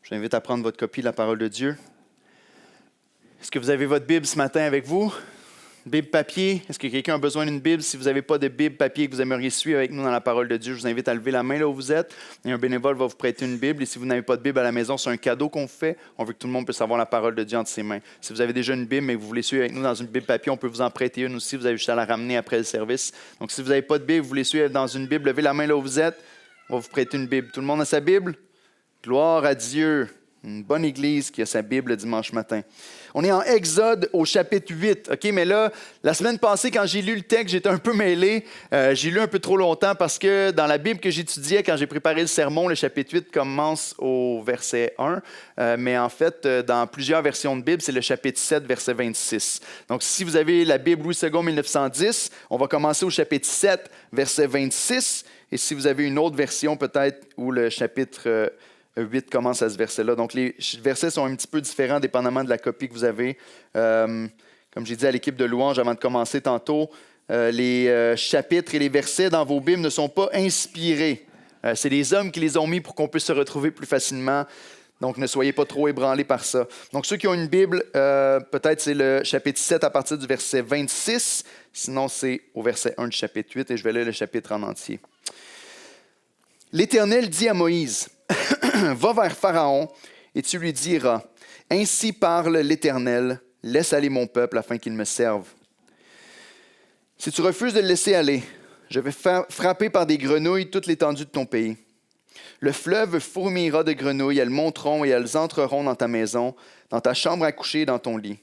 Je vous invite à prendre votre copie de la parole de Dieu. Est-ce que vous avez votre Bible ce matin avec vous? Bible papier? Est-ce que quelqu'un a besoin d'une Bible? Si vous n'avez pas de Bible papier que vous aimeriez suivre avec nous dans la parole de Dieu, je vous invite à lever la main là où vous êtes. Et un bénévole va vous prêter une Bible. Et si vous n'avez pas de Bible à la maison, c'est un cadeau qu'on vous fait. On veut que tout le monde puisse avoir la parole de Dieu entre ses mains. Si vous avez déjà une Bible mais que vous voulez suivre avec nous dans une Bible papier, on peut vous en prêter une aussi. Vous avez juste à la ramener après le service. Donc si vous n'avez pas de Bible, vous voulez suivre dans une Bible, levez la main là où vous êtes. On va vous prêter une Bible. Tout le monde a sa Bible? Gloire à Dieu. Une bonne église qui a sa Bible le dimanche matin. On est en Exode au chapitre 8. OK, mais là, la semaine passée, quand j'ai lu le texte, j'étais un peu mêlé. J'ai lu un peu trop longtemps parce que dans la Bible que j'étudiais, quand j'ai préparé le sermon, le chapitre 8 commence au verset 1. Mais en fait, dans plusieurs versions de Bible, c'est le chapitre 7, verset 26. Donc, si vous avez la Bible Louis II 1910, on va commencer au chapitre 7, verset 26. Et si vous avez une autre version, peut-être, où le chapitre 8 commence à ce verset-là. Donc, les versets sont un petit peu différents dépendamment de la copie que vous avez. Comme j'ai dit à l'équipe de louange avant de commencer tantôt, les chapitres et les versets dans vos Bibles ne sont pas inspirés. C'est les hommes qui les ont mis pour qu'on puisse se retrouver plus facilement. Donc, ne soyez pas trop ébranlés par ça. Donc, ceux qui ont une Bible, peut-être c'est le chapitre 7 à partir du verset 26. Sinon, c'est au verset 1 du chapitre 8 et je vais lire le chapitre en entier. L'Éternel dit à Moïse, « Va vers Pharaon et tu lui diras, « Ainsi parle l'Éternel, laisse aller mon peuple afin qu'il me serve. Si tu refuses de le laisser aller, je vais frapper par des grenouilles toute l'étendue de ton pays. Le fleuve fourmillera de grenouilles, elles monteront et elles entreront dans ta maison, dans ta chambre à coucher et dans ton lit,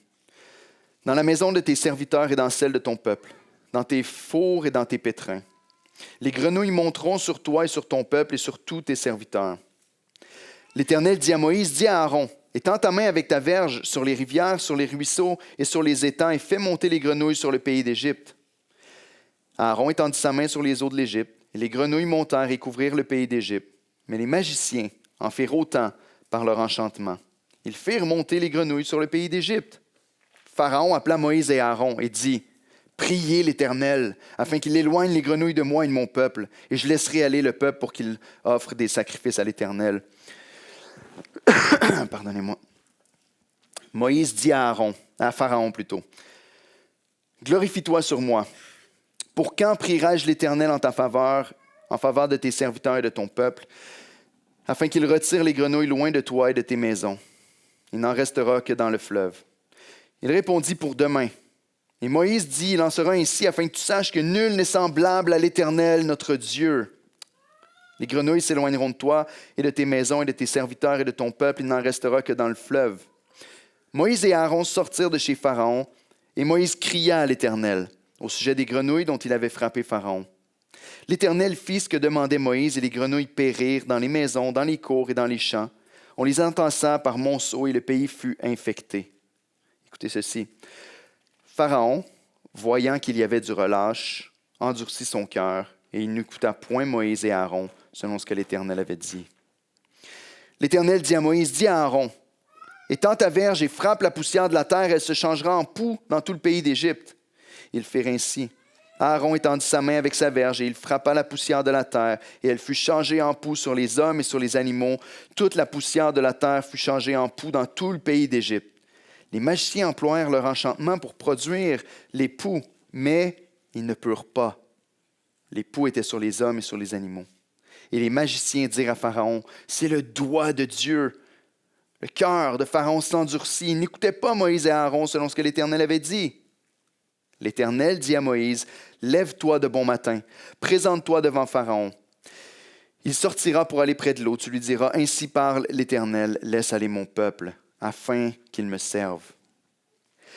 dans la maison de tes serviteurs et dans celle de ton peuple, dans tes fours et dans tes pétrins. Les grenouilles monteront sur toi et sur ton peuple et sur tous tes serviteurs. » L'Éternel dit à Moïse, « Dis à Aaron, étends ta main avec ta verge sur les rivières, sur les ruisseaux et sur les étangs et fais monter les grenouilles sur le pays d'Égypte. » Aaron étendit sa main sur les eaux de l'Égypte et les grenouilles montèrent et couvrirent le pays d'Égypte. Mais les magiciens en firent autant par leur enchantement. Ils firent monter les grenouilles sur le pays d'Égypte. Pharaon appela Moïse et Aaron et dit, « Priez l'Éternel, afin qu'il éloigne les grenouilles de moi et de mon peuple, et je laisserai aller le peuple pour qu'il offre des sacrifices à l'Éternel. » Pardonnez-moi. Moïse dit à Pharaon plutôt, « Glorifie-toi sur moi. Pour quand prierai-je l'Éternel en ta faveur, en faveur de tes serviteurs et de ton peuple, afin qu'il retire les grenouilles loin de toi et de tes maisons? Il n'en restera que dans le fleuve. » Il répondit, « Pour demain. » Et Moïse dit, « Il en sera ainsi afin que tu saches que nul n'est semblable à l'Éternel, notre Dieu. Les grenouilles s'éloigneront de toi et de tes maisons et de tes serviteurs et de ton peuple, il n'en restera que dans le fleuve. » Moïse et Aaron sortirent de chez Pharaon, et Moïse cria à l'Éternel au sujet des grenouilles dont il avait frappé Pharaon. L'Éternel fit ce que demandait Moïse, et les grenouilles périrent dans les maisons, dans les cours et dans les champs. On les entassa par monceaux, et le pays fut infecté. Écoutez ceci. Pharaon, voyant qu'il y avait du relâche, endurcit son cœur, et il n'écouta point Moïse et Aaron, selon ce que l'Éternel avait dit. L'Éternel dit à Moïse, « Dis à Aaron, étends ta verge et frappe la poussière de la terre, elle se changera en poux dans tout le pays d'Égypte. » Ils firent ainsi. Aaron étendit sa main avec sa verge, et il frappa la poussière de la terre, et elle fut changée en poux sur les hommes et sur les animaux. Toute la poussière de la terre fut changée en poux dans tout le pays d'Égypte. Les magiciens employèrent leur enchantement pour produire les poux, mais ils ne purent pas. Les poux étaient sur les hommes et sur les animaux. Et les magiciens dirent à Pharaon, « C'est le doigt de Dieu. » Le cœur de Pharaon s'endurcit. Il n'écoutait pas Moïse et Aaron selon ce que l'Éternel avait dit. L'Éternel dit à Moïse, « Lève-toi de bon matin, présente-toi devant Pharaon. Il sortira pour aller près de l'eau. Tu lui diras, « Ainsi parle l'Éternel, laisse aller mon peuple, afin qu'il me serve.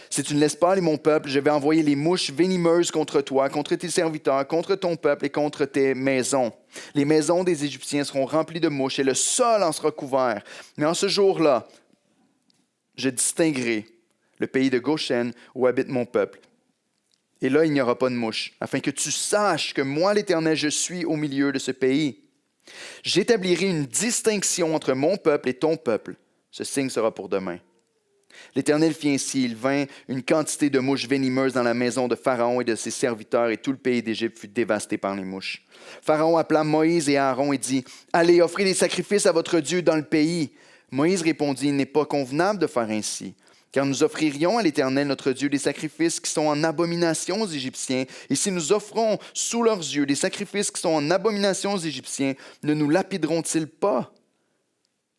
Si tu ne laisses pas aller mon peuple, je vais envoyer les mouches venimeuses contre toi, contre tes serviteurs, contre ton peuple et contre tes maisons. Les maisons des Égyptiens seront remplies de mouches et le sol en sera couvert. Mais en ce jour-là, je distinguerai le pays de Goshen où habite mon peuple. Et là, il n'y aura pas de mouches, afin que tu saches que moi, l'Éternel, je suis au milieu de ce pays. J'établirai une distinction entre mon peuple et ton peuple. Ce signe sera pour demain. » L'Éternel fit ainsi. Il vint une quantité de mouches venimeuses dans la maison de Pharaon et de ses serviteurs, et tout le pays d'Égypte fut dévasté par les mouches. Pharaon appela Moïse et Aaron et dit, « Allez, offrez des sacrifices à votre Dieu dans le pays. » Moïse répondit, « Il n'est pas convenable de faire ainsi, car nous offririons à l'Éternel notre Dieu des sacrifices qui sont en abomination aux Égyptiens. Et si nous offrons sous leurs yeux des sacrifices qui sont en abomination aux Égyptiens, ne nous lapideront-ils pas?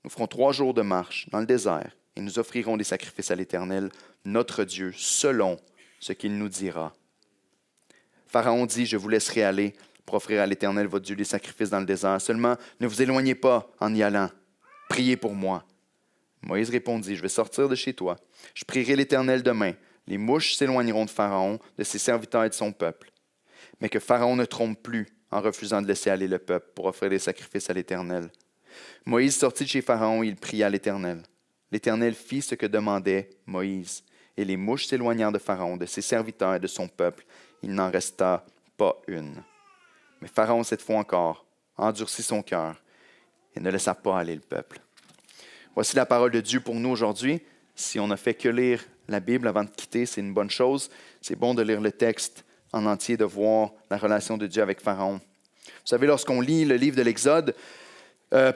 Nous ferons 3 jours de marche dans le désert et nous offrirons des sacrifices à l'Éternel, notre Dieu, selon ce qu'il nous dira. » Pharaon dit, « Je vous laisserai aller pour offrir à l'Éternel, votre Dieu, des sacrifices dans le désert. Seulement, ne vous éloignez pas en y allant. Priez pour moi. » Moïse répondit, « Je vais sortir de chez toi. Je prierai l'Éternel demain. Les mouches s'éloigneront de Pharaon, de ses serviteurs et de son peuple. Mais que Pharaon ne trompe plus en refusant de laisser aller le peuple pour offrir des sacrifices à l'Éternel. » Moïse sortit de chez Pharaon et il pria à l'Éternel. L'Éternel fit ce que demandait Moïse. Et les mouches s'éloignèrent de Pharaon, de ses serviteurs et de son peuple. Il n'en resta pas une. Mais Pharaon, cette fois encore, endurcit son cœur et ne laissa pas aller le peuple. Voici la parole de Dieu pour nous aujourd'hui. Si on n'a fait que lire la Bible avant de quitter, c'est une bonne chose. C'est bon de lire le texte en entier, de voir la relation de Dieu avec Pharaon. Vous savez, lorsqu'on lit le livre de l'Exode,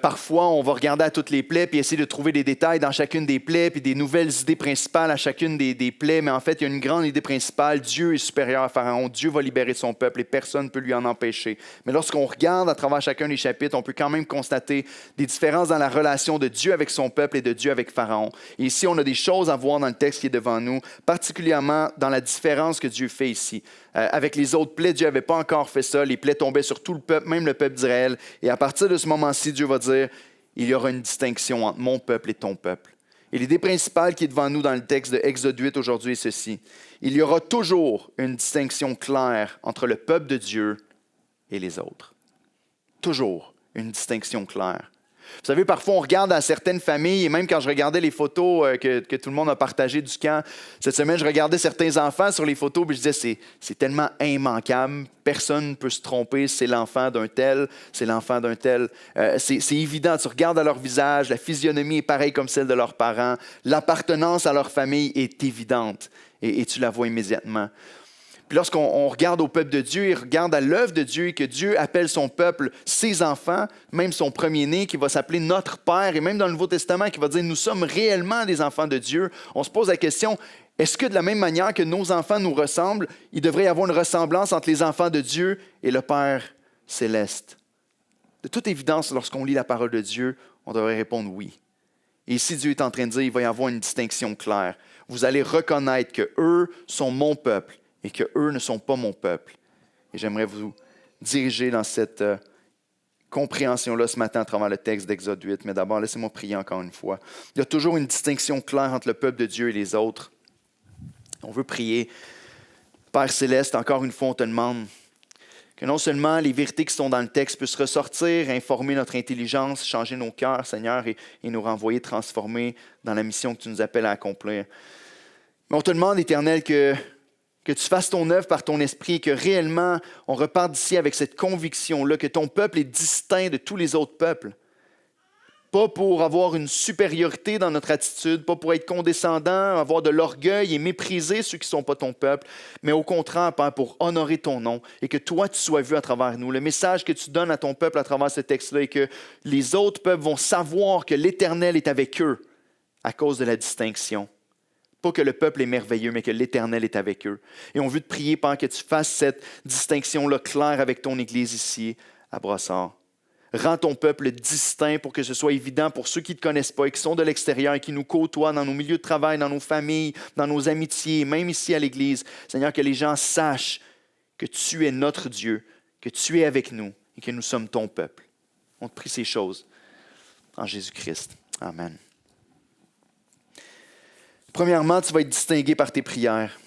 parfois, on va regarder à toutes les plaies puis essayer de trouver des détails dans chacune des plaies puis des nouvelles idées principales à chacune des plaies. Mais en fait, il y a une grande idée principale. Dieu est supérieur à Pharaon. Dieu va libérer son peuple et personne ne peut lui en empêcher. Mais lorsqu'on regarde à travers chacun des chapitres, on peut quand même constater des différences dans la relation de Dieu avec son peuple et de Dieu avec Pharaon. Et ici, on a des choses à voir dans le texte qui est devant nous, particulièrement dans la différence que Dieu fait ici. Avec les autres plaies, Dieu n'avait pas encore fait ça. Les plaies tombaient sur tout le peuple, même le peuple d'Israël. Et à partir de ce moment-ci, Dieu va dire, il y aura une distinction entre mon peuple et ton peuple. Et l'idée principale qui est devant nous dans le texte de Exode 8 aujourd'hui est ceci. Il y aura toujours une distinction claire entre le peuple de Dieu et les autres. Toujours une distinction claire. Vous savez, parfois, on regarde à certaines familles, et même quand je regardais les photos que tout le monde a partagées du camp, cette semaine, je regardais certains enfants sur les photos, et je disais, c'est tellement immanquable, personne ne peut se tromper, c'est l'enfant d'un tel, c'est l'enfant d'un tel. C'est évident, tu regardes à leur visage, la physionomie est pareille comme celle de leurs parents, l'appartenance à leur famille est évidente, et tu la vois immédiatement. Puis lorsqu'on regarde au peuple de Dieu, il regarde à l'œuvre de Dieu et que Dieu appelle son peuple ses enfants, même son premier-né qui va s'appeler notre Père, et même dans le Nouveau Testament qui va dire « nous sommes réellement des enfants de Dieu », on se pose la question, est-ce que de la même manière que nos enfants nous ressemblent, il devrait y avoir une ressemblance entre les enfants de Dieu et le Père céleste? De toute évidence, lorsqu'on lit la parole de Dieu, on devrait répondre oui. Et ici, Dieu est en train de dire, il va y avoir une distinction claire. Vous allez reconnaître qu'eux sont mon peuple et qu'eux ne sont pas mon peuple. Et j'aimerais vous diriger dans cette compréhension-là ce matin à travers le texte d'Exode 8. Mais d'abord, laissez-moi prier encore une fois. Il y a toujours une distinction claire entre le peuple de Dieu et les autres. On veut prier. Père Céleste, encore une fois, on te demande que non seulement les vérités qui sont dans le texte puissent ressortir, informer notre intelligence, changer nos cœurs, Seigneur, et nous renvoyer transformés dans la mission que tu nous appelles à accomplir. Mais on te demande, Éternel, que tu fasses ton œuvre par ton esprit et que réellement, on reparte d'ici avec cette conviction-là que ton peuple est distinct de tous les autres peuples. Pas pour avoir une supériorité dans notre attitude, pas pour être condescendant, avoir de l'orgueil et mépriser ceux qui ne sont pas ton peuple, mais au contraire, Père, pour honorer ton nom et que toi, tu sois vu à travers nous. Le message que tu donnes à ton peuple à travers ce texte-là est que les autres peuples vont savoir que l'Éternel est avec eux à cause de la distinction. Pas que le peuple est merveilleux, mais que l'Éternel est avec eux. Et on veut te prier, Père, que tu fasses cette distinction-là claire avec ton Église ici à Brossard. Rends ton peuple distinct pour que ce soit évident pour ceux qui ne te connaissent pas et qui sont de l'extérieur et qui nous côtoient dans nos milieux de travail, dans nos familles, dans nos amitiés, même ici à l'Église. Seigneur, que les gens sachent que tu es notre Dieu, que tu es avec nous et que nous sommes ton peuple. On te prie ces choses en Jésus-Christ. Amen. Premièrement, tu vas être distingué par tes prières.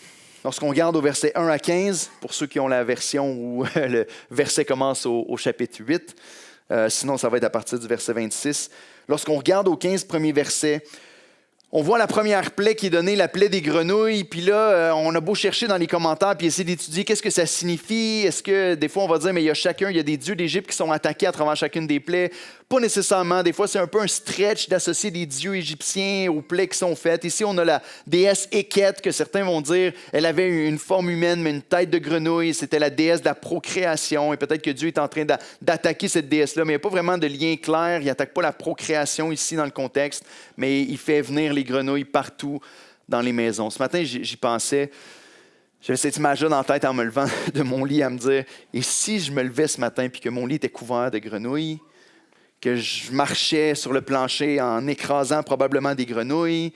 Lorsqu'on regarde au verset 1 à 15, pour ceux qui ont la version où le verset commence au chapitre 8, sinon ça va être à partir du verset 26. Lorsqu'on regarde aux 15 premiers versets, On voit la première plaie qui est donnée, la plaie des grenouilles, puis là, on a beau chercher dans les commentaires puis essayer d'étudier qu'est-ce que ça signifie. Est-ce que des fois on va dire, mais il y a des dieux d'Égypte qui sont attaqués à travers chacune des plaies? Pas nécessairement. Des fois, c'est un peu un stretch d'associer des dieux égyptiens aux plaies qui sont faites. Ici, on a la déesse Héket, que certains vont dire, elle avait une forme humaine, mais une tête de grenouille. C'était la déesse de la procréation. Et peut-être que Dieu est en train d'attaquer cette déesse-là, mais il n'y a pas vraiment de lien clair. Il n'attaque pas la procréation ici dans le contexte, mais il fait venir les grenouilles partout dans les maisons. Ce matin, j'y pensais. J'avais cette image-là dans la tête en me levant de mon lit à me dire, et si je me levais ce matin puis que mon lit était couvert de grenouilles, que je marchais sur le plancher en écrasant probablement des grenouilles,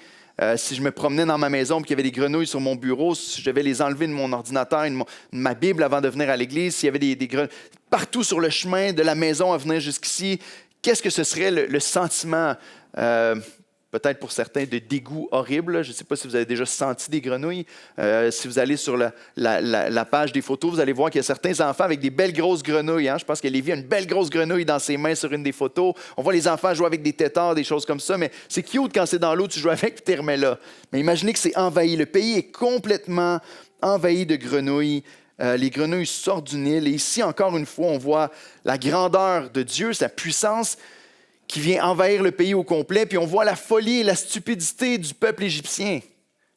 si je me promenais dans ma maison et qu'il y avait des grenouilles sur mon bureau, si je devais les enlever de mon ordinateur et de ma Bible avant de venir à l'église, s'il y avait des grenouilles partout sur le chemin de la maison à venir jusqu'ici, qu'est-ce que ce serait le sentiment, peut-être pour certains, de dégoût horrible? Je ne sais pas si vous avez déjà senti des grenouilles. Si vous allez sur la page des photos, vous allez voir qu'il y a certains enfants avec des belles grosses grenouilles. Hein? Je pense que Lévi a une belle grosse grenouille dans ses mains sur une des photos. On voit les enfants jouer avec des têtards, des choses comme ça, mais c'est cute quand c'est dans l'eau, tu joues avec et tu les remets là. Mais imaginez que c'est envahi. Le pays est complètement envahi de grenouilles. Les grenouilles sortent du Nil. Et ici, encore une fois, on voit la grandeur de Dieu, sa puissance, qui vient envahir le pays au complet, puis on voit la folie et la stupidité du peuple égyptien.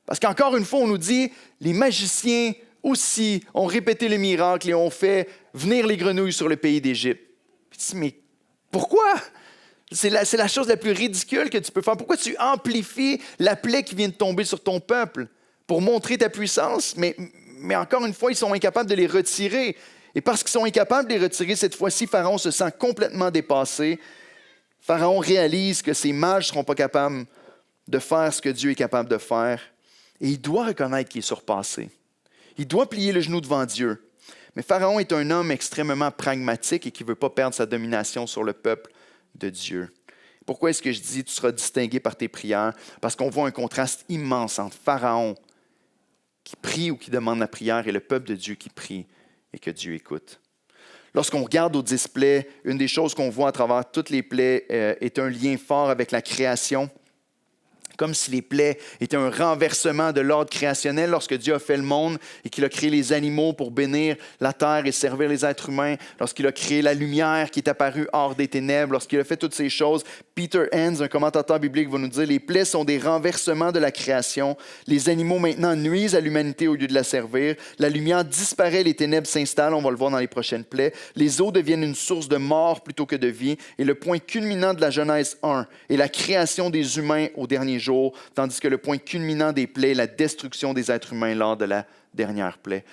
Parce qu'encore une fois, on nous dit, les magiciens aussi ont répété les miracles et ont fait venir les grenouilles sur le pays d'Égypte. Puis tu dis, mais pourquoi? C'est la chose la plus ridicule que tu peux faire. Pourquoi tu amplifies la plaie qui vient de tomber sur ton peuple? Pour montrer ta puissance, mais encore une fois, ils sont incapables de les retirer. Et parce qu'ils sont incapables de les retirer, cette fois-ci, Pharaon se sent complètement dépassé. Pharaon réalise que ses mages ne seront pas capables de faire ce que Dieu est capable de faire. Et il doit reconnaître qu'il est surpassé. Il doit plier le genou devant Dieu. Mais Pharaon est un homme extrêmement pragmatique et qui ne veut pas perdre sa domination sur le peuple de Dieu. Pourquoi est-ce que je dis tu seras distingué par tes prières? Parce qu'on voit un contraste immense entre Pharaon qui prie ou qui demande la prière et le peuple de Dieu qui prie et que Dieu écoute. Lorsqu'on regarde au display, une des choses qu'on voit à travers toutes les plaies est un lien fort avec la création. Comme si les plaies étaient un renversement de l'ordre créationnel lorsque Dieu a fait le monde et qu'il a créé les animaux pour bénir la terre et servir les êtres humains, lorsqu'il a créé la lumière qui est apparue hors des ténèbres, lorsqu'il a fait toutes ces choses. Peter Enns, un commentateur biblique, va nous dire « Les plaies sont des renversements de la création. Les animaux maintenant nuisent à l'humanité au lieu de la servir. La lumière disparaît, les ténèbres s'installent. » On va le voir dans les prochaines plaies. « Les eaux deviennent une source de mort plutôt que de vie. » Et le point culminant de la Genèse 1 est la création des humains au dernier jour, tandis que le point culminant des plaies est la destruction des êtres humains lors de la dernière plaie.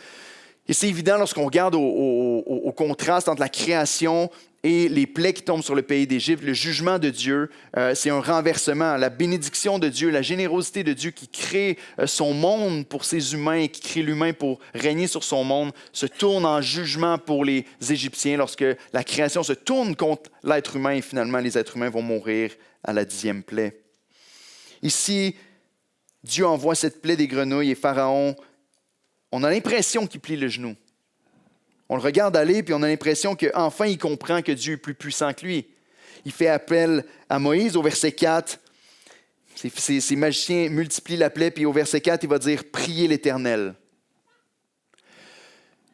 Et c'est évident lorsqu'on regarde au contraste entre la création et les plaies qui tombent sur le pays d'Égypte, le jugement de Dieu, c'est un renversement. La bénédiction de Dieu, la générosité de Dieu qui crée son monde pour ses humains et qui crée l'humain pour régner sur son monde, se tourne en jugement pour les Égyptiens lorsque la création se tourne contre l'être humain et finalement les êtres humains vont mourir à la 10e plaie. Ici, Dieu envoie cette plaie des grenouilles et Pharaon, on a l'impression qu'il plie le genou. On le regarde aller, puis on a l'impression qu'enfin il comprend que Dieu est plus puissant que lui. Il fait appel à Moïse au verset 4. Ces magiciens multiplient la plaie, puis au verset 4, il va dire « Priez l'Éternel ».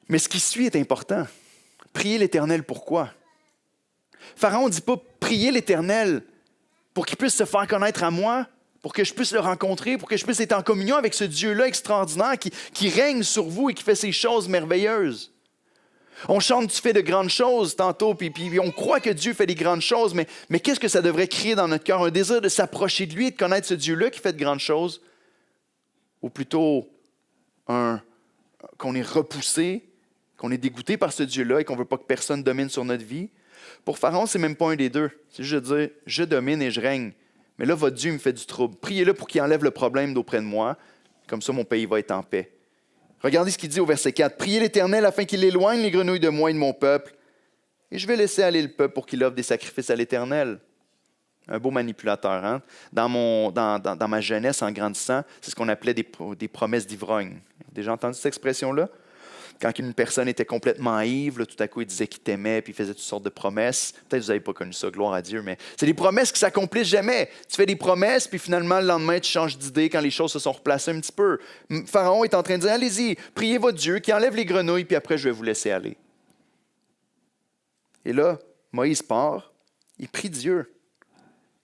Mais ce qui suit est important. Priez l'Éternel, pourquoi? Pharaon ne dit pas « Priez l'Éternel pour qu'il puisse se faire connaître à moi ». Pour que je puisse le rencontrer, pour que je puisse être en communion avec ce Dieu-là extraordinaire qui règne sur vous et qui fait ces choses merveilleuses. On chante « Tu fais de grandes choses » tantôt, puis on croit que Dieu fait des grandes choses, mais qu'est-ce que ça devrait créer dans notre cœur? Un désir de s'approcher de lui et de connaître ce Dieu-là qui fait de grandes choses? Ou plutôt qu'on est repoussé, qu'on est dégoûté par ce Dieu-là et qu'on ne veut pas que personne domine sur notre vie? Pour Pharaon, ce n'est même pas un des deux. C'est juste de dire « Je domine et je règne ». Mais là, votre Dieu me fait du trouble. Priez-le pour qu'il enlève le problème d'auprès de moi. Comme ça, mon pays va être en paix. Regardez ce qu'il dit au verset 4. « Priez l'Éternel afin qu'il éloigne les grenouilles de moi et de mon peuple. Et je vais laisser aller le peuple pour qu'il offre des sacrifices à l'Éternel. » Un beau manipulateur. Hein? Dans ma jeunesse, en grandissant, c'est ce qu'on appelait des promesses d'ivrogne. Déjà entendu cette expression-là? Quand une personne était complètement ivre, là, tout à coup, il disait qu'il t'aimait, puis il faisait toutes sortes de promesses. Peut-être que vous n'avez pas connu ça, gloire à Dieu, mais c'est des promesses qui ne s'accomplissent jamais. Tu fais des promesses, puis finalement, le lendemain, tu changes d'idée quand les choses se sont replacées un petit peu. Pharaon est en train de dire, allez-y, priez votre Dieu qui enlève les grenouilles, puis après, je vais vous laisser aller. Et là, Moïse part, il prie Dieu.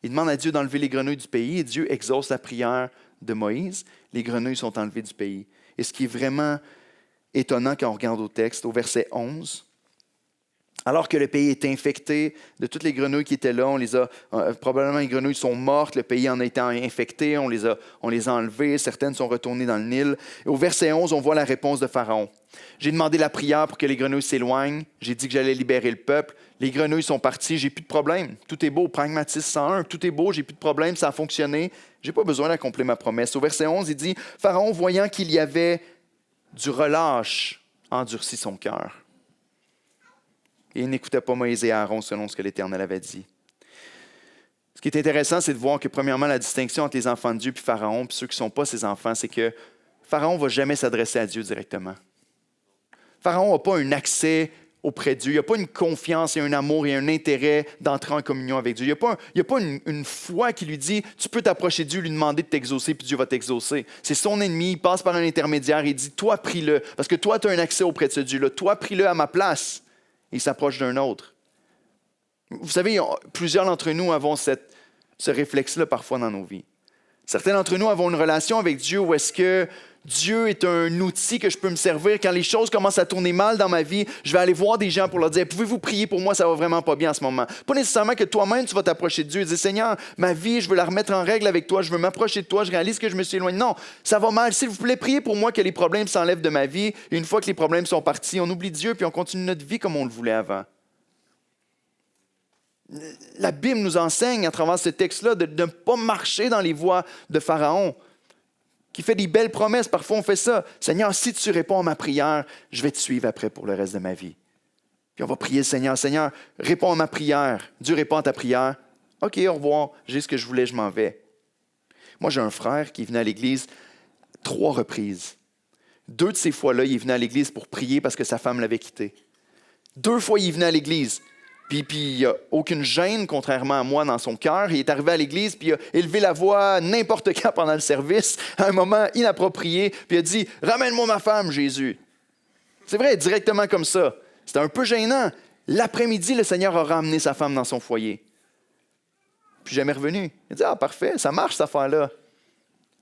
Il demande à Dieu d'enlever les grenouilles du pays, et Dieu exauce la prière de Moïse. Les grenouilles sont enlevées du pays. Et ce qui est vraiment étonnant quand on regarde au texte, au verset 11, alors que le pays est infecté de toutes les grenouilles qui étaient là, probablement les grenouilles sont mortes, le pays en a été infecté, on les a enlevées, certaines sont retournées dans le Nil. Et au verset 11, on voit la réponse de Pharaon. J'ai demandé la prière pour que les grenouilles s'éloignent, j'ai dit que j'allais libérer le peuple, les grenouilles sont parties, j'ai plus de problème, tout est beau, pragmatisme 101, tout est beau, j'ai plus de problème, ça a fonctionné, j'ai pas besoin d'accomplir ma promesse. Au verset 11, il dit, Pharaon, voyant qu'il y avait du relâche, endurcit son cœur. Et il n'écoutait pas Moïse et Aaron selon ce que l'Éternel avait dit. Ce qui est intéressant, c'est de voir que, premièrement, la distinction entre les enfants de Dieu et Pharaon, puis ceux qui ne sont pas ses enfants, c'est que Pharaon ne va jamais s'adresser à Dieu directement. Pharaon n'a pas un accès auprès de Dieu. Il n'y a pas une confiance et un amour et un intérêt d'entrer en communion avec Dieu. Il n'y a pas une foi qui lui dit « Tu peux t'approcher de Dieu, lui demander de t'exaucer, puis Dieu va t'exaucer. » C'est son ennemi, il passe par un intermédiaire et il dit « Toi, prie-le, parce que toi, tu as un accès auprès de ce Dieu-là. Toi, prie-le à ma place. » Et il s'approche d'un autre. Vous savez, plusieurs d'entre nous avons ce réflexe-là parfois dans nos vies. Certains d'entre nous avons une relation avec Dieu où est-ce que Dieu est un outil que je peux me servir. Quand les choses commencent à tourner mal dans ma vie, je vais aller voir des gens pour leur dire « Pouvez-vous prier pour moi? Ça va vraiment pas bien en ce moment. » Pas nécessairement que toi-même, tu vas t'approcher de Dieu et dire « Seigneur, ma vie, je veux la remettre en règle avec toi. Je veux m'approcher de toi. Je réalise que je me suis éloigné. » Non, ça va mal. S'il vous plaît, priez pour moi que les problèmes s'enlèvent de ma vie. Et une fois que les problèmes sont partis, on oublie Dieu puis on continue notre vie comme on le voulait avant. La Bible nous enseigne à travers ce texte-là de ne pas marcher dans les voies de Pharaon, qui fait des belles promesses. Parfois, on fait ça. « Seigneur, si tu réponds à ma prière, je vais te suivre après pour le reste de ma vie. » Puis on va prier le Seigneur. « Seigneur, réponds à ma prière. » Dieu répond à ta prière. « OK, au revoir. J'ai ce que je voulais, je m'en vais. » Moi, j'ai un frère qui est venu à l'église 3 reprises. 2 de ces fois-là, il est venu à l'église pour prier parce que sa femme l'avait quitté. 2 fois, il est venu à l'église. Puis il n'y a aucune gêne, contrairement à moi, dans son cœur. Il est arrivé à l'église, puis il a élevé la voix n'importe quand pendant le service, à un moment inapproprié, puis il a dit « Ramène-moi ma femme, Jésus. » C'est vrai, directement comme ça. C'était un peu gênant. L'après-midi, le Seigneur a ramené sa femme dans son foyer. Puis jamais revenu. Il a dit « Ah, parfait, ça marche, cette affaire-là. »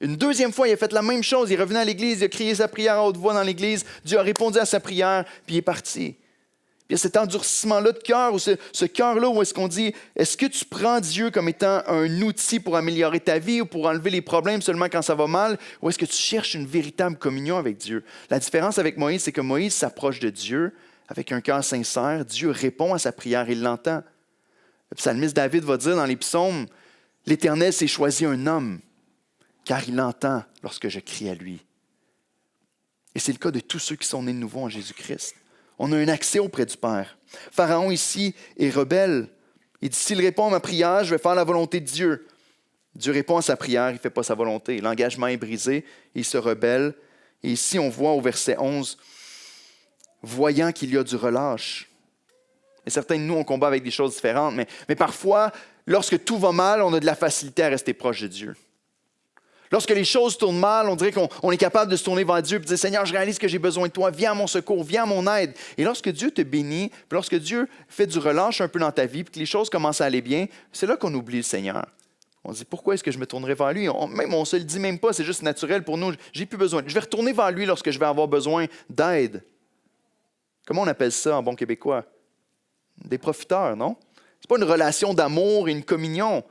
Une 2e fois, il a fait la même chose. Il est revenu à l'église, il a crié sa prière à haute voix dans l'église. Dieu a répondu à sa prière, puis il est parti. Puis il y a cet endurcissement-là de cœur, ou ce cœur-là où est-ce qu'on dit, est-ce que tu prends Dieu comme étant un outil pour améliorer ta vie ou pour enlever les problèmes seulement quand ça va mal, ou est-ce que tu cherches une véritable communion avec Dieu? La différence avec Moïse, c'est que Moïse s'approche de Dieu avec un cœur sincère. Dieu répond à sa prière, il l'entend. Le psalmiste David va dire dans les psaumes, « L'Éternel s'est choisi un homme, car il entend lorsque je crie à lui. » Et c'est le cas de tous ceux qui sont nés de nouveau en Jésus-Christ. On a un accès auprès du Père. Pharaon ici est rebelle. Il dit, s'il répond à ma prière, je vais faire la volonté de Dieu. Dieu répond à sa prière, il ne fait pas sa volonté. L'engagement est brisé, il se rebelle. Et ici, on voit au verset 11, voyant qu'il y a du relâche. Et certains de nous, on combat avec des choses différentes, mais parfois, lorsque tout va mal, on a de la facilité à rester proche de Dieu. Lorsque les choses tournent mal, on dirait qu'on est capable de se tourner vers Dieu et de dire « Seigneur, je réalise que j'ai besoin de toi, viens à mon secours, viens à mon aide. » Et lorsque Dieu te bénit, puis lorsque Dieu fait du relâche un peu dans ta vie, puis que les choses commencent à aller bien, c'est là qu'on oublie le Seigneur. On se dit « Pourquoi est-ce que je me tournerai vers lui? » On ne se le dit même pas, c'est juste naturel pour nous. J'ai plus besoin. Je vais retourner vers lui lorsque je vais avoir besoin d'aide. Comment on appelle ça en bon québécois? Des profiteurs, non? Ce n'est pas une relation d'amour et une communion.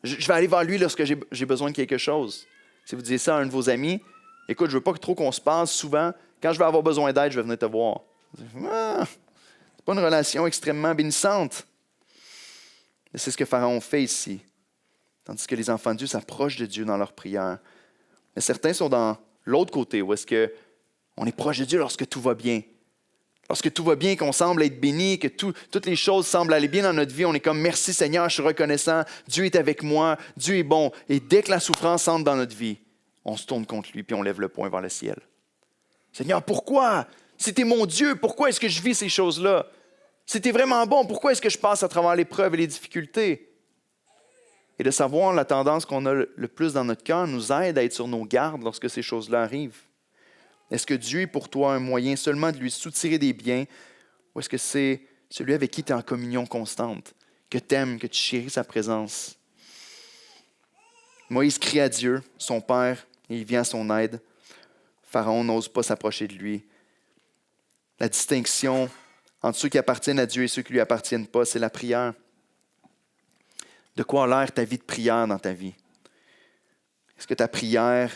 Je vais aller vers lui lorsque j'ai besoin de quelque chose. Si vous disiez ça à un de vos amis, « Écoute, je ne veux pas trop qu'on se passe souvent. Quand je vais avoir besoin d'aide, je vais venir te voir. » Ce n'est pas une relation extrêmement bénissante. Et c'est ce que Pharaon fait ici. Tandis que les enfants de Dieu s'approchent de Dieu dans leur prière. Mais certains sont dans l'autre côté, où est-ce qu'on est proche de Dieu lorsque tout va bien. Lorsque tout va bien, qu'on semble être béni, que toutes les choses semblent aller bien dans notre vie, on est comme « Merci Seigneur, je suis reconnaissant, Dieu est avec moi, Dieu est bon. » Et dès que la souffrance entre dans notre vie, on se tourne contre lui puis on lève le poing vers le ciel. « Seigneur, pourquoi? Si tu es mon Dieu, pourquoi est-ce que je vis ces choses-là? Si tu es vraiment bon, pourquoi est-ce que je passe à travers l'épreuve et les difficultés? Et de savoir la tendance qu'on a le plus dans notre cœur nous aide à être sur nos gardes lorsque ces choses-là arrivent. Est-ce que Dieu est pour toi un moyen seulement de lui soutirer des biens ou est-ce que c'est celui avec qui tu es en communion constante, que tu aimes, que tu chéris sa présence? Moïse crie à Dieu, son père, et il vient à son aide. Pharaon n'ose pas s'approcher de lui. La distinction entre ceux qui appartiennent à Dieu et ceux qui ne lui appartiennent pas, c'est la prière. De quoi a l'air ta vie de prière dans ta vie? Est-ce que ta prière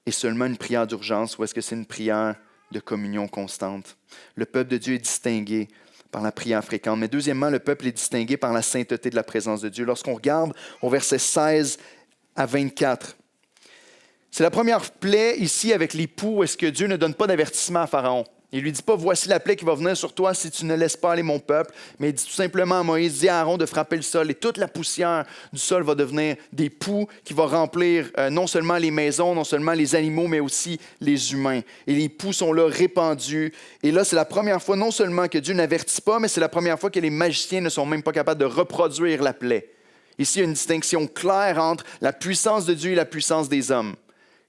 est seulement une prière d'urgence ou est-ce que c'est une prière de communion constante? Le peuple de Dieu est distingué par la prière fréquente. Mais deuxièmement, le peuple est distingué par la sainteté de la présence de Dieu. Lorsqu'on regarde au verset 16 à 24, c'est la première plaie ici avec l'époux. Est-ce que Dieu ne donne pas d'avertissement à Pharaon? Il ne lui dit pas, voici la plaie qui va venir sur toi si tu ne laisses pas aller mon peuple. Mais il dit tout simplement à Moïse, dis à Aaron de frapper le sol et toute la poussière du sol va devenir des poux qui vont remplir non seulement les maisons, non seulement les animaux, mais aussi les humains. Et les poux sont là répandus. Et là, c'est la première fois non seulement que Dieu n'avertit pas, mais c'est la première fois que les magiciens ne sont même pas capables de reproduire la plaie. Ici, il y a une distinction claire entre la puissance de Dieu et la puissance des hommes.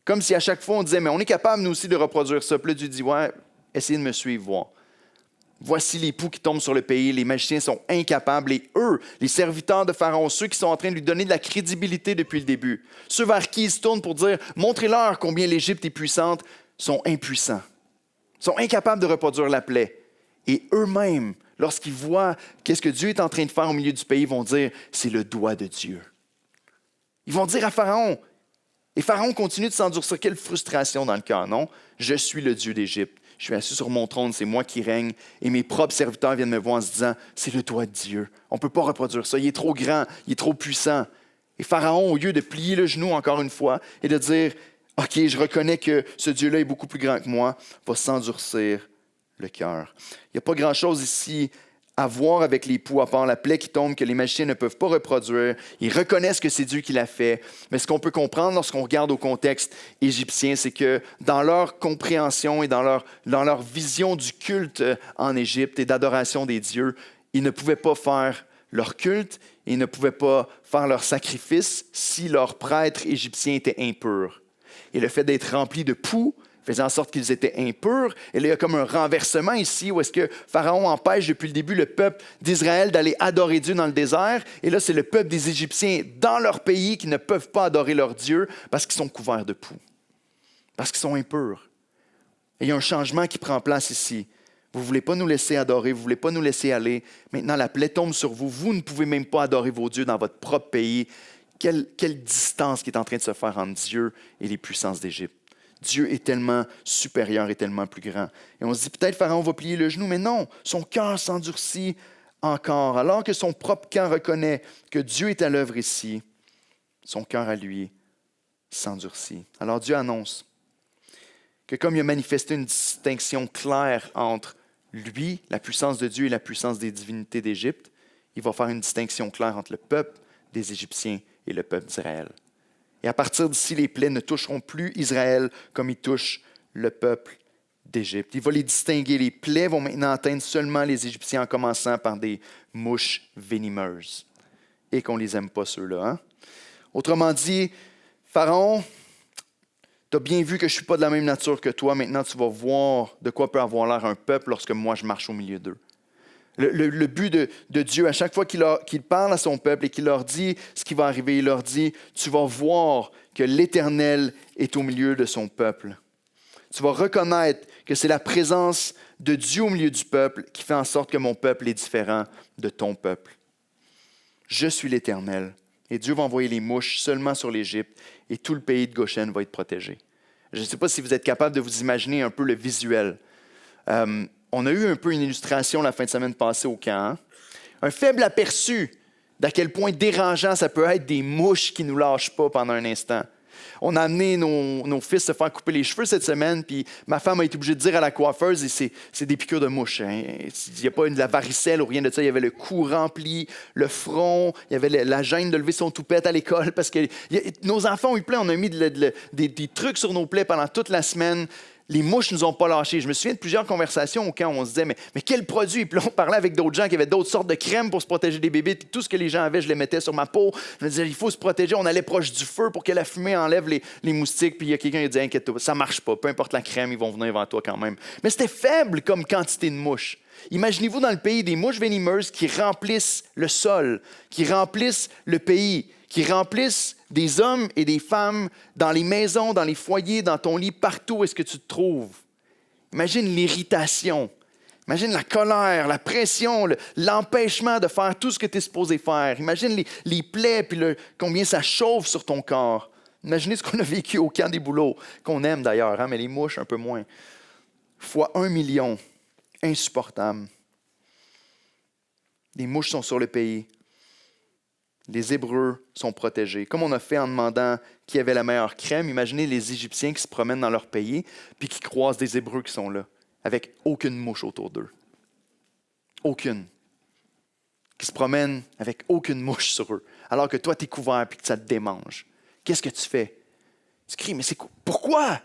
Comme si à chaque fois on disait, mais on est capable nous aussi de reproduire ça. Puis là, Dieu dit, ouais, essayez de me suivre, voir. Voici les poux qui tombent sur le pays. Les magiciens sont incapables. Et eux, les serviteurs de Pharaon, ceux qui sont en train de lui donner de la crédibilité depuis le début, ceux vers qui ils se tournent pour dire « Montrez-leur combien l'Égypte est puissante », sont impuissants, sont incapables de reproduire la plaie. Et eux-mêmes, lorsqu'ils voient qu'est-ce que Dieu est en train de faire au milieu du pays, ils vont dire « C'est le doigt de Dieu ». Ils vont dire à Pharaon, et Pharaon continue de s'endurcir. Quelle frustration dans le cœur, non? Je suis le Dieu d'Égypte. Je suis assis sur mon trône, c'est moi qui règne. Et mes propres serviteurs viennent me voir en se disant, c'est le doigt de Dieu. On ne peut pas reproduire ça. Il est trop grand, il est trop puissant. Et Pharaon, au lieu de plier le genou encore une fois et de dire, OK, je reconnais que ce Dieu-là est beaucoup plus grand que moi, va s'endurcir le cœur. Il n'y a pas grand-chose ici à voir avec les poux, à part la plaie qui tombe, que les magiciens ne peuvent pas reproduire. Ils reconnaissent que c'est Dieu qui l'a fait. Mais ce qu'on peut comprendre lorsqu'on regarde au contexte égyptien, c'est que dans leur compréhension et dans leur vision du culte en Égypte et d'adoration des dieux, ils ne pouvaient pas faire leur culte et ils ne pouvaient pas faire leur sacrifice si leur prêtre égyptien était impur. Et le fait d'être rempli de poux faisait en sorte qu'ils étaient impurs. Et là, il y a comme un renversement ici où est-ce que Pharaon empêche depuis le début le peuple d'Israël d'aller adorer Dieu dans le désert. Et là, c'est le peuple des Égyptiens dans leur pays qui ne peuvent pas adorer leur Dieu parce qu'ils sont couverts de poux, parce qu'ils sont impurs. Et il y a un changement qui prend place ici. Vous ne voulez pas nous laisser adorer, vous ne voulez pas nous laisser aller. Maintenant, la plaie tombe sur vous. Vous ne pouvez même pas adorer vos dieux dans votre propre pays. Quelle distance qui est en train de se faire entre Dieu et les puissances d'Égypte. Dieu est tellement supérieur et tellement plus grand. Et on se dit, peut-être Pharaon va plier le genou, mais non, son cœur s'endurcit encore. Alors que son propre cœur reconnaît que Dieu est à l'œuvre ici, son cœur à lui s'endurcit. Alors Dieu annonce que comme il a manifesté une distinction claire entre lui, la puissance de Dieu et la puissance des divinités d'Égypte, il va faire une distinction claire entre le peuple des Égyptiens et le peuple d'Israël. Et à partir d'ici, les plaies ne toucheront plus Israël comme ils touchent le peuple d'Égypte. Il va les distinguer. Les plaies vont maintenant atteindre seulement les Égyptiens en commençant par des mouches venimeuses. Et qu'on ne les aime pas, ceux-là. Hein? Autrement dit, Pharaon, tu as bien vu que je ne suis pas de la même nature que toi. Maintenant, tu vas voir de quoi peut avoir l'air un peuple lorsque moi, je marche au milieu d'eux. Le but de Dieu, à chaque fois qu'il parle à son peuple et qu'il leur dit ce qui va arriver, il leur dit, tu vas voir que l'Éternel est au milieu de son peuple. Tu vas reconnaître que c'est la présence de Dieu au milieu du peuple qui fait en sorte que mon peuple est différent de ton peuple. Je suis l'Éternel. Et Dieu va envoyer les mouches seulement sur l'Égypte et tout le pays de Goshen va être protégé. Je ne sais pas si vous êtes capable de vous imaginer un peu le visuel. On a eu un peu une illustration la fin de semaine passée au camp. Hein? Un faible aperçu d'à quel point dérangeant ça peut être des mouches qui ne nous lâchent pas pendant un instant. On a amené nos fils se faire couper les cheveux cette semaine, puis ma femme a été obligée de dire à la coiffeuse, et c'est des piqûres de mouches. Hein? Il n'y a pas de la varicelle ou rien de ça. Il y avait le cou rempli, le front, il y avait la gêne de lever son toupette à l'école, parce que nos enfants ont eu plein. On a mis des trucs sur nos plaies pendant toute la semaine. Les mouches ne nous ont pas lâchés. Je me souviens de plusieurs conversations au camp où on se disait, mais quel produit? Puis là, on parlait avec d'autres gens qui avaient d'autres sortes de crèmes pour se protéger des bébés. Puis tout ce que les gens avaient, je les mettais sur ma peau. Je me disais, il faut se protéger. On allait proche du feu pour que la fumée enlève les moustiques. Puis il y a quelqu'un qui a dit, inquiète-toi, ça ne marche pas. Peu importe la crème, ils vont venir vers toi quand même. Mais c'était faible comme quantité de mouches. Imaginez-vous dans le pays des mouches venimeuses qui remplissent le sol, qui remplissent le pays, qui remplissent des hommes et des femmes dans les maisons, dans les foyers, dans ton lit, partout où est-ce que tu te trouves. Imagine l'irritation, imagine la colère, la pression, l'empêchement de faire tout ce que tu es supposé faire. Imagine les plaies puis combien ça chauffe sur ton corps. Imaginez ce qu'on a vécu au camp des bouleaux, qu'on aime d'ailleurs, hein, mais les mouches un peu moins. Fois 1 million, insupportable. Les mouches sont sur le pays. Les Hébreux sont protégés. Comme on a fait en demandant qui avait la meilleure crème, imaginez les Égyptiens qui se promènent dans leur pays puis qui croisent des Hébreux qui sont là, avec aucune mouche autour d'eux. Aucune. Qui se promènent avec aucune mouche sur eux, alors que toi, tu es couvert puis que ça te démange. Qu'est-ce que tu fais? Tu cries, mais c'est quoi? Pourquoi?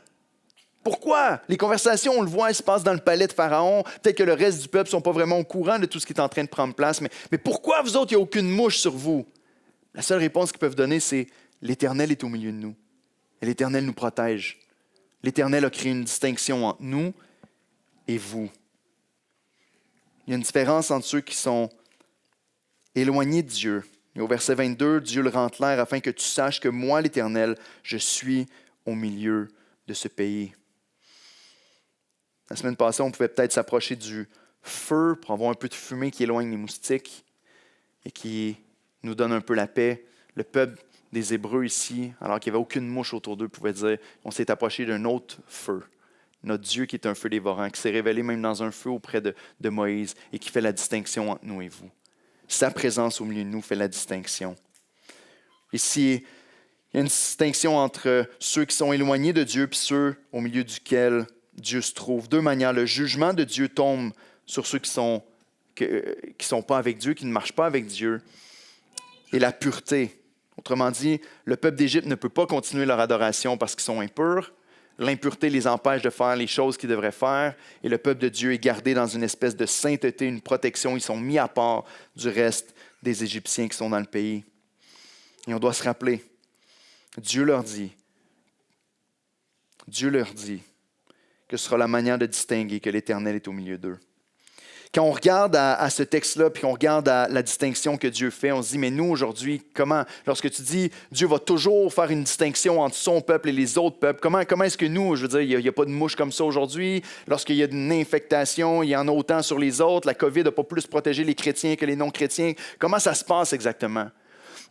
Pourquoi? Les conversations, on le voit, elles se passent dans le palais de Pharaon. Peut-être que le reste du peuple ne sont pas vraiment au courant de tout ce qui est en train de prendre place. Mais pourquoi, vous autres, il n'y a aucune mouche sur vous? La seule réponse qu'ils peuvent donner, c'est « l'Éternel est au milieu de nous. Et l'Éternel nous protège. L'Éternel a créé une distinction entre nous et vous. » Il y a une différence entre ceux qui sont éloignés de Dieu. Et au verset 22, Dieu le rend clair afin que tu saches que moi, l'Éternel, je suis au milieu de ce pays. La semaine passée, on pouvait peut-être s'approcher du feu pour avoir un peu de fumée qui éloigne les moustiques et qui nous donne un peu la paix. Le peuple des Hébreux ici, alors qu'il n'y avait aucune mouche autour d'eux, pouvait dire, on s'est approché d'un autre feu. Notre Dieu qui est un feu dévorant, qui s'est révélé même dans un feu auprès de Moïse et qui fait la distinction entre nous et vous. Sa présence au milieu de nous fait la distinction. Ici, il y a une distinction entre ceux qui sont éloignés de Dieu et ceux au milieu duquel Dieu se trouve. Deux manières. Le jugement de Dieu tombe sur ceux qui sont pas avec Dieu, qui ne marchent pas avec Dieu. Et la pureté. Autrement dit, le peuple d'Égypte ne peut pas continuer leur adoration parce qu'ils sont impurs. L'impureté les empêche de faire les choses qu'ils devraient faire. Et le peuple de Dieu est gardé dans une espèce de sainteté, une protection. Ils sont mis à part du reste des Égyptiens qui sont dans le pays. Et on doit se rappeler, Dieu leur dit que ce sera la manière de distinguer que l'Éternel est au milieu d'eux. Quand on regarde à ce texte-là, puis on regarde à la distinction que Dieu fait, on se dit, mais nous, aujourd'hui, comment? Lorsque tu dis, Dieu va toujours faire une distinction entre son peuple et les autres peuples, comment est-ce que nous, je veux dire, il n'y a pas de mouche comme ça aujourd'hui? Lorsqu'il y a une infectation, il y en a autant sur les autres. La COVID n'a pas plus protégé les chrétiens que les non-chrétiens. Comment ça se passe exactement?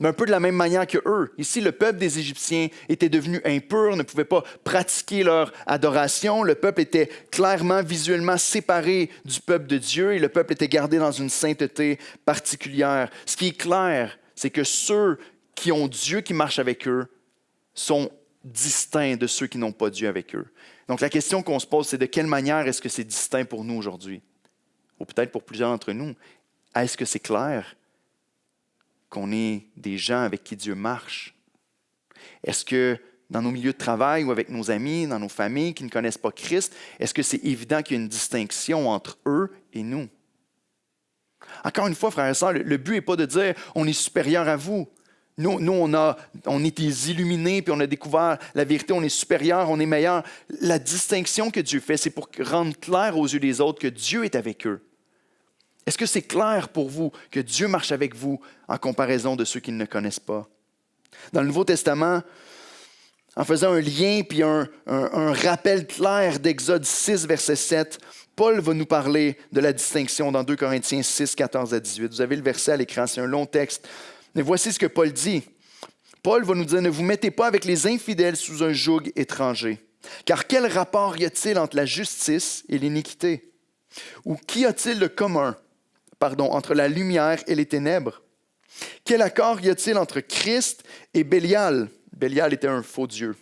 Mais un peu de la même manière que eux. Ici, le peuple des Égyptiens était devenu impur, ne pouvait pas pratiquer leur adoration. Le peuple était clairement, visuellement séparé du peuple de Dieu et le peuple était gardé dans une sainteté particulière. Ce qui est clair, c'est que ceux qui ont Dieu qui marche avec eux sont distincts de ceux qui n'ont pas Dieu avec eux. Donc la question qu'on se pose, c'est de quelle manière est-ce que c'est distinct pour nous aujourd'hui? Ou peut-être pour plusieurs d'entre nous. Est-ce que c'est clair qu'on est des gens avec qui Dieu marche? Est-ce que dans nos milieux de travail ou avec nos amis, dans nos familles qui ne connaissent pas Christ, est-ce que c'est évident qu'il y a une distinction entre eux et nous? Encore une fois, frères et sœurs, le but n'est pas de dire on est supérieur à vous. Nous on est des illuminés, puis on a découvert la vérité, on est supérieur, on est meilleur. La distinction que Dieu fait, c'est pour rendre clair aux yeux des autres que Dieu est avec eux. Est-ce que c'est clair pour vous que Dieu marche avec vous en comparaison de ceux qui ne le connaissent pas? Dans le Nouveau Testament, en faisant un lien puis un rappel clair d'Exode 6, verset 7, Paul va nous parler de la distinction dans 2 Corinthiens 6, 14 à 18. Vous avez le verset à l'écran, c'est un long texte. Mais voici ce que Paul dit. Paul va nous dire, ne vous mettez pas avec les infidèles sous un joug étranger. Car quel rapport y a-t-il entre la justice et l'iniquité? Ou qu'y a-t-il de commun entre la lumière et les ténèbres? Quel accord y a-t-il entre Christ et Bélial? Bélial était un faux dieu.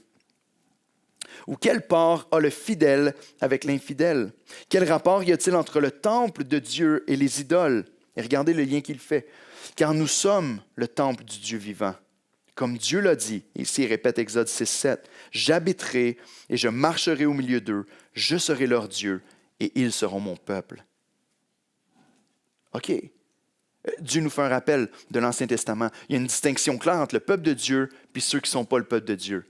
Ou quelle part a le fidèle avec l'infidèle? Quel rapport y a-t-il entre le temple de Dieu et les idoles? Et regardez le lien qu'il fait. Car nous sommes le temple du Dieu vivant. Comme Dieu l'a dit, ici il répète Exode 6:7, j'habiterai et je marcherai au milieu d'eux, je serai leur Dieu et ils seront mon peuple. OK. Dieu nous fait un rappel de l'Ancien Testament. Il y a une distinction claire entre le peuple de Dieu et ceux qui ne sont pas le peuple de Dieu.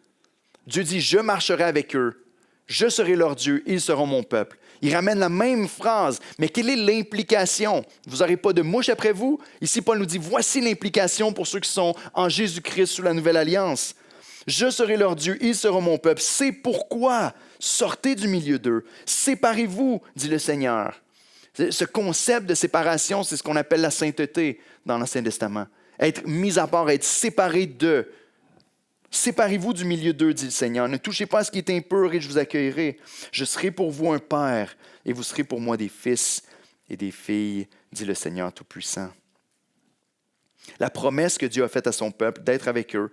Dieu dit, je marcherai avec eux, je serai leur Dieu, ils seront mon peuple. Il ramène la même phrase, mais quelle est l'implication? Vous n'aurez pas de mouche après vous? Ici, Paul nous dit, voici l'implication pour ceux qui sont en Jésus-Christ sous la nouvelle alliance. Je serai leur Dieu, ils seront mon peuple. C'est pourquoi sortez du milieu d'eux. Séparez-vous, dit le Seigneur. Ce concept de séparation, c'est ce qu'on appelle la sainteté dans l'Ancien Testament. Être mis à part, être séparé d'eux. Séparez-vous du milieu d'eux, dit le Seigneur. Ne touchez pas à ce qui est impur et je vous accueillerai. Je serai pour vous un père et vous serez pour moi des fils et des filles, dit le Seigneur Tout-Puissant. La promesse que Dieu a faite à son peuple d'être avec eux,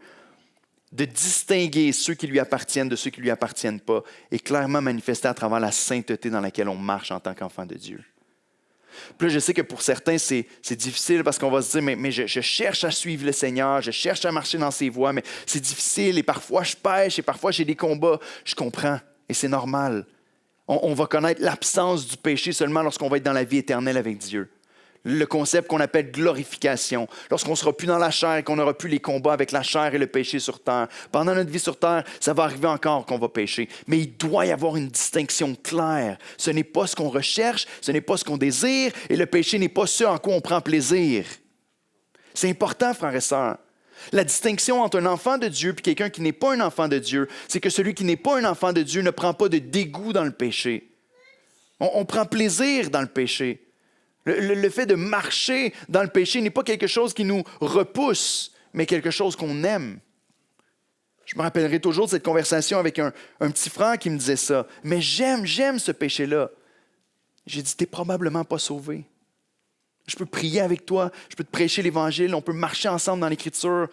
de distinguer ceux qui lui appartiennent de ceux qui ne lui appartiennent pas, est clairement manifestée à travers la sainteté dans laquelle on marche en tant qu'enfant de Dieu. Puis là, je sais que pour certains, c'est difficile parce qu'on va se dire, mais je cherche à suivre le Seigneur, je cherche à marcher dans ses voies, mais c'est difficile et parfois je pêche et parfois j'ai des combats. Je comprends et c'est normal. On va connaître l'absence du péché seulement lorsqu'on va être dans la vie éternelle avec Dieu. Le concept qu'on appelle glorification. Lorsqu'on ne sera plus dans la chair et qu'on n'aura plus les combats avec la chair et le péché sur terre. Pendant notre vie sur terre, ça va arriver encore qu'on va pécher. Mais il doit y avoir une distinction claire. Ce n'est pas ce qu'on recherche, ce n'est pas ce qu'on désire, et le péché n'est pas ce en quoi on prend plaisir. C'est important, frères et sœurs. La distinction entre un enfant de Dieu et quelqu'un qui n'est pas un enfant de Dieu, c'est que celui qui n'est pas un enfant de Dieu ne prend pas de dégoût dans le péché. On prend plaisir dans le péché. Le fait de marcher dans le péché n'est pas quelque chose qui nous repousse, mais quelque chose qu'on aime. Je me rappellerai toujours de cette conversation avec un petit frère qui me disait ça. Mais j'aime ce péché-là. J'ai dit, t'es probablement pas sauvé. Je peux prier avec toi, je peux te prêcher l'Évangile, on peut marcher ensemble dans l'Écriture.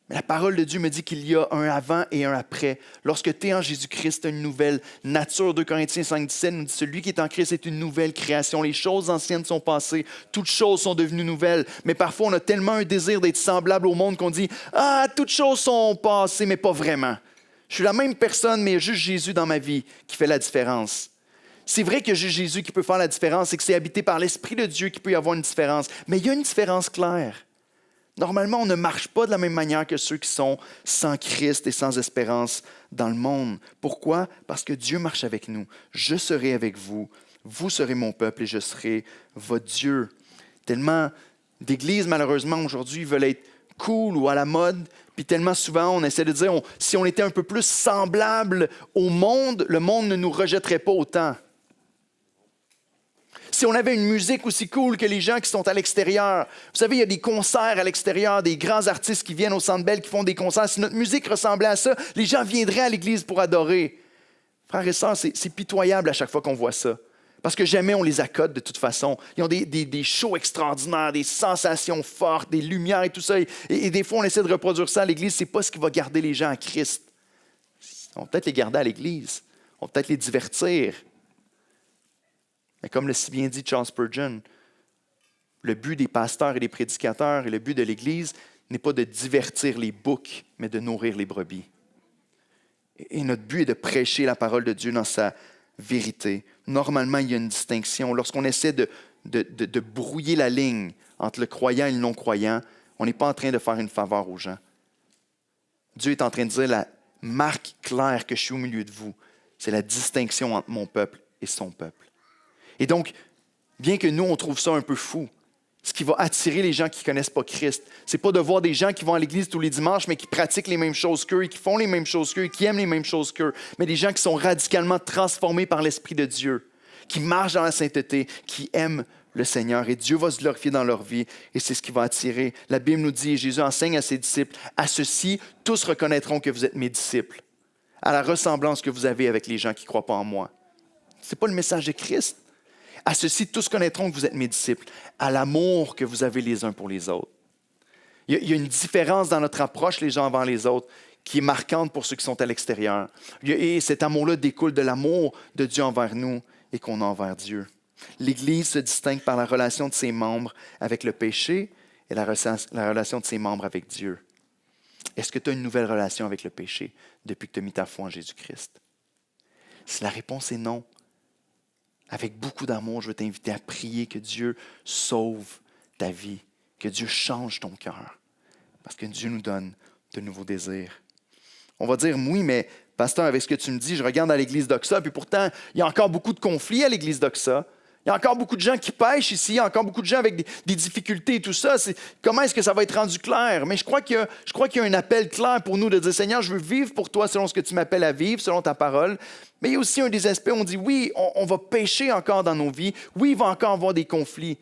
Mais la parole de Dieu me dit qu'il y a un avant et un après. Lorsque tu es en Jésus-Christ, tu as une nouvelle nature. 2 Corinthiens 5,17 nous dit, celui qui est en Christ est une nouvelle création. Les choses anciennes sont passées, toutes choses sont devenues nouvelles. Mais parfois, on a tellement un désir d'être semblable au monde qu'on dit, ah, toutes choses sont passées, mais pas vraiment. Je suis la même personne, mais il y a juste Jésus dans ma vie qui fait la différence. C'est vrai que j'ai Jésus qui peut faire la différence et que c'est habité par l'Esprit de Dieu qui peut y avoir une différence. Mais il y a une différence claire. Normalement, on ne marche pas de la même manière que ceux qui sont sans Christ et sans espérance dans le monde. Pourquoi? Parce que Dieu marche avec nous. Je serai avec vous, vous serez mon peuple et je serai votre Dieu. Tellement d'églises, malheureusement, aujourd'hui, veulent être cool ou à la mode, puis tellement souvent, on essaie de dire, si on était un peu plus semblable au monde, le monde ne nous rejetterait pas autant. Si on avait une musique aussi cool que les gens qui sont à l'extérieur. Vous savez, il y a des concerts à l'extérieur, des grands artistes qui viennent au Centre Bell, qui font des concerts. Si notre musique ressemblait à ça, les gens viendraient à l'église pour adorer. Frères et sœurs, c'est pitoyable à chaque fois qu'on voit ça. Parce que jamais on les accode de toute façon. Ils ont des shows extraordinaires, des sensations fortes, des lumières et tout ça. Et des fois, on essaie de reproduire ça à l'église. Ce n'est pas ce qui va garder les gens à Christ. On va peut-être les garder à l'église. On va peut-être les divertir. Mais comme l'a si bien dit Charles Spurgeon, le but des pasteurs et des prédicateurs et le but de l'Église n'est pas de divertir les boucs, mais de nourrir les brebis. Et notre but est de prêcher la parole de Dieu dans sa vérité. Normalement, il y a une distinction. Lorsqu'on essaie de brouiller la ligne entre le croyant et le non-croyant, on n'est pas en train de faire une faveur aux gens. Dieu est en train de dire la marque claire que je suis au milieu de vous, c'est la distinction entre mon peuple et son peuple. Et donc, bien que nous, on trouve ça un peu fou, ce qui va attirer les gens qui ne connaissent pas Christ, ce n'est pas de voir des gens qui vont à l'église tous les dimanches, mais qui pratiquent les mêmes choses qu'eux, et qui font les mêmes choses qu'eux, et qui aiment les mêmes choses qu'eux, mais des gens qui sont radicalement transformés par l'Esprit de Dieu, qui marchent dans la sainteté, qui aiment le Seigneur. Et Dieu va se glorifier dans leur vie, et c'est ce qui va attirer. La Bible nous dit, et Jésus enseigne à ses disciples, à ceux-ci, tous reconnaîtront que vous êtes mes disciples, à la ressemblance que vous avez avec les gens qui ne croient pas en moi. Ce n'est pas le message de Christ. À ceux-ci, tous connaîtront que vous êtes mes disciples, à l'amour que vous avez les uns pour les autres. Il y a une différence dans notre approche les uns envers les autres qui est marquante pour ceux qui sont à l'extérieur. Et cet amour-là découle de l'amour de Dieu envers nous et qu'on a envers Dieu. L'Église se distingue par la relation de ses membres avec le péché et la relation de ses membres avec Dieu. Est-ce que tu as une nouvelle relation avec le péché depuis que tu as mis ta foi en Jésus-Christ? Si la réponse est non, avec beaucoup d'amour, je veux t'inviter à prier que Dieu sauve ta vie, que Dieu change ton cœur, parce que Dieu nous donne de nouveaux désirs. On va dire, oui, mais pasteur, avec ce que tu me dis, je regarde à l'église d'Oxa, puis pourtant, il y a encore beaucoup de conflits à l'église d'Oxa. Il y a encore beaucoup de gens qui pêchent ici, il y a encore beaucoup de gens avec des difficultés et tout ça. Comment est-ce que ça va être rendu clair? Mais je crois qu'il y a un appel clair pour nous de dire, Seigneur, je veux vivre pour toi selon ce que tu m'appelles à vivre, selon ta parole. Mais il y a aussi un des aspects où on dit, oui, on va pécher encore dans nos vies. Oui, il va encore avoir des conflits.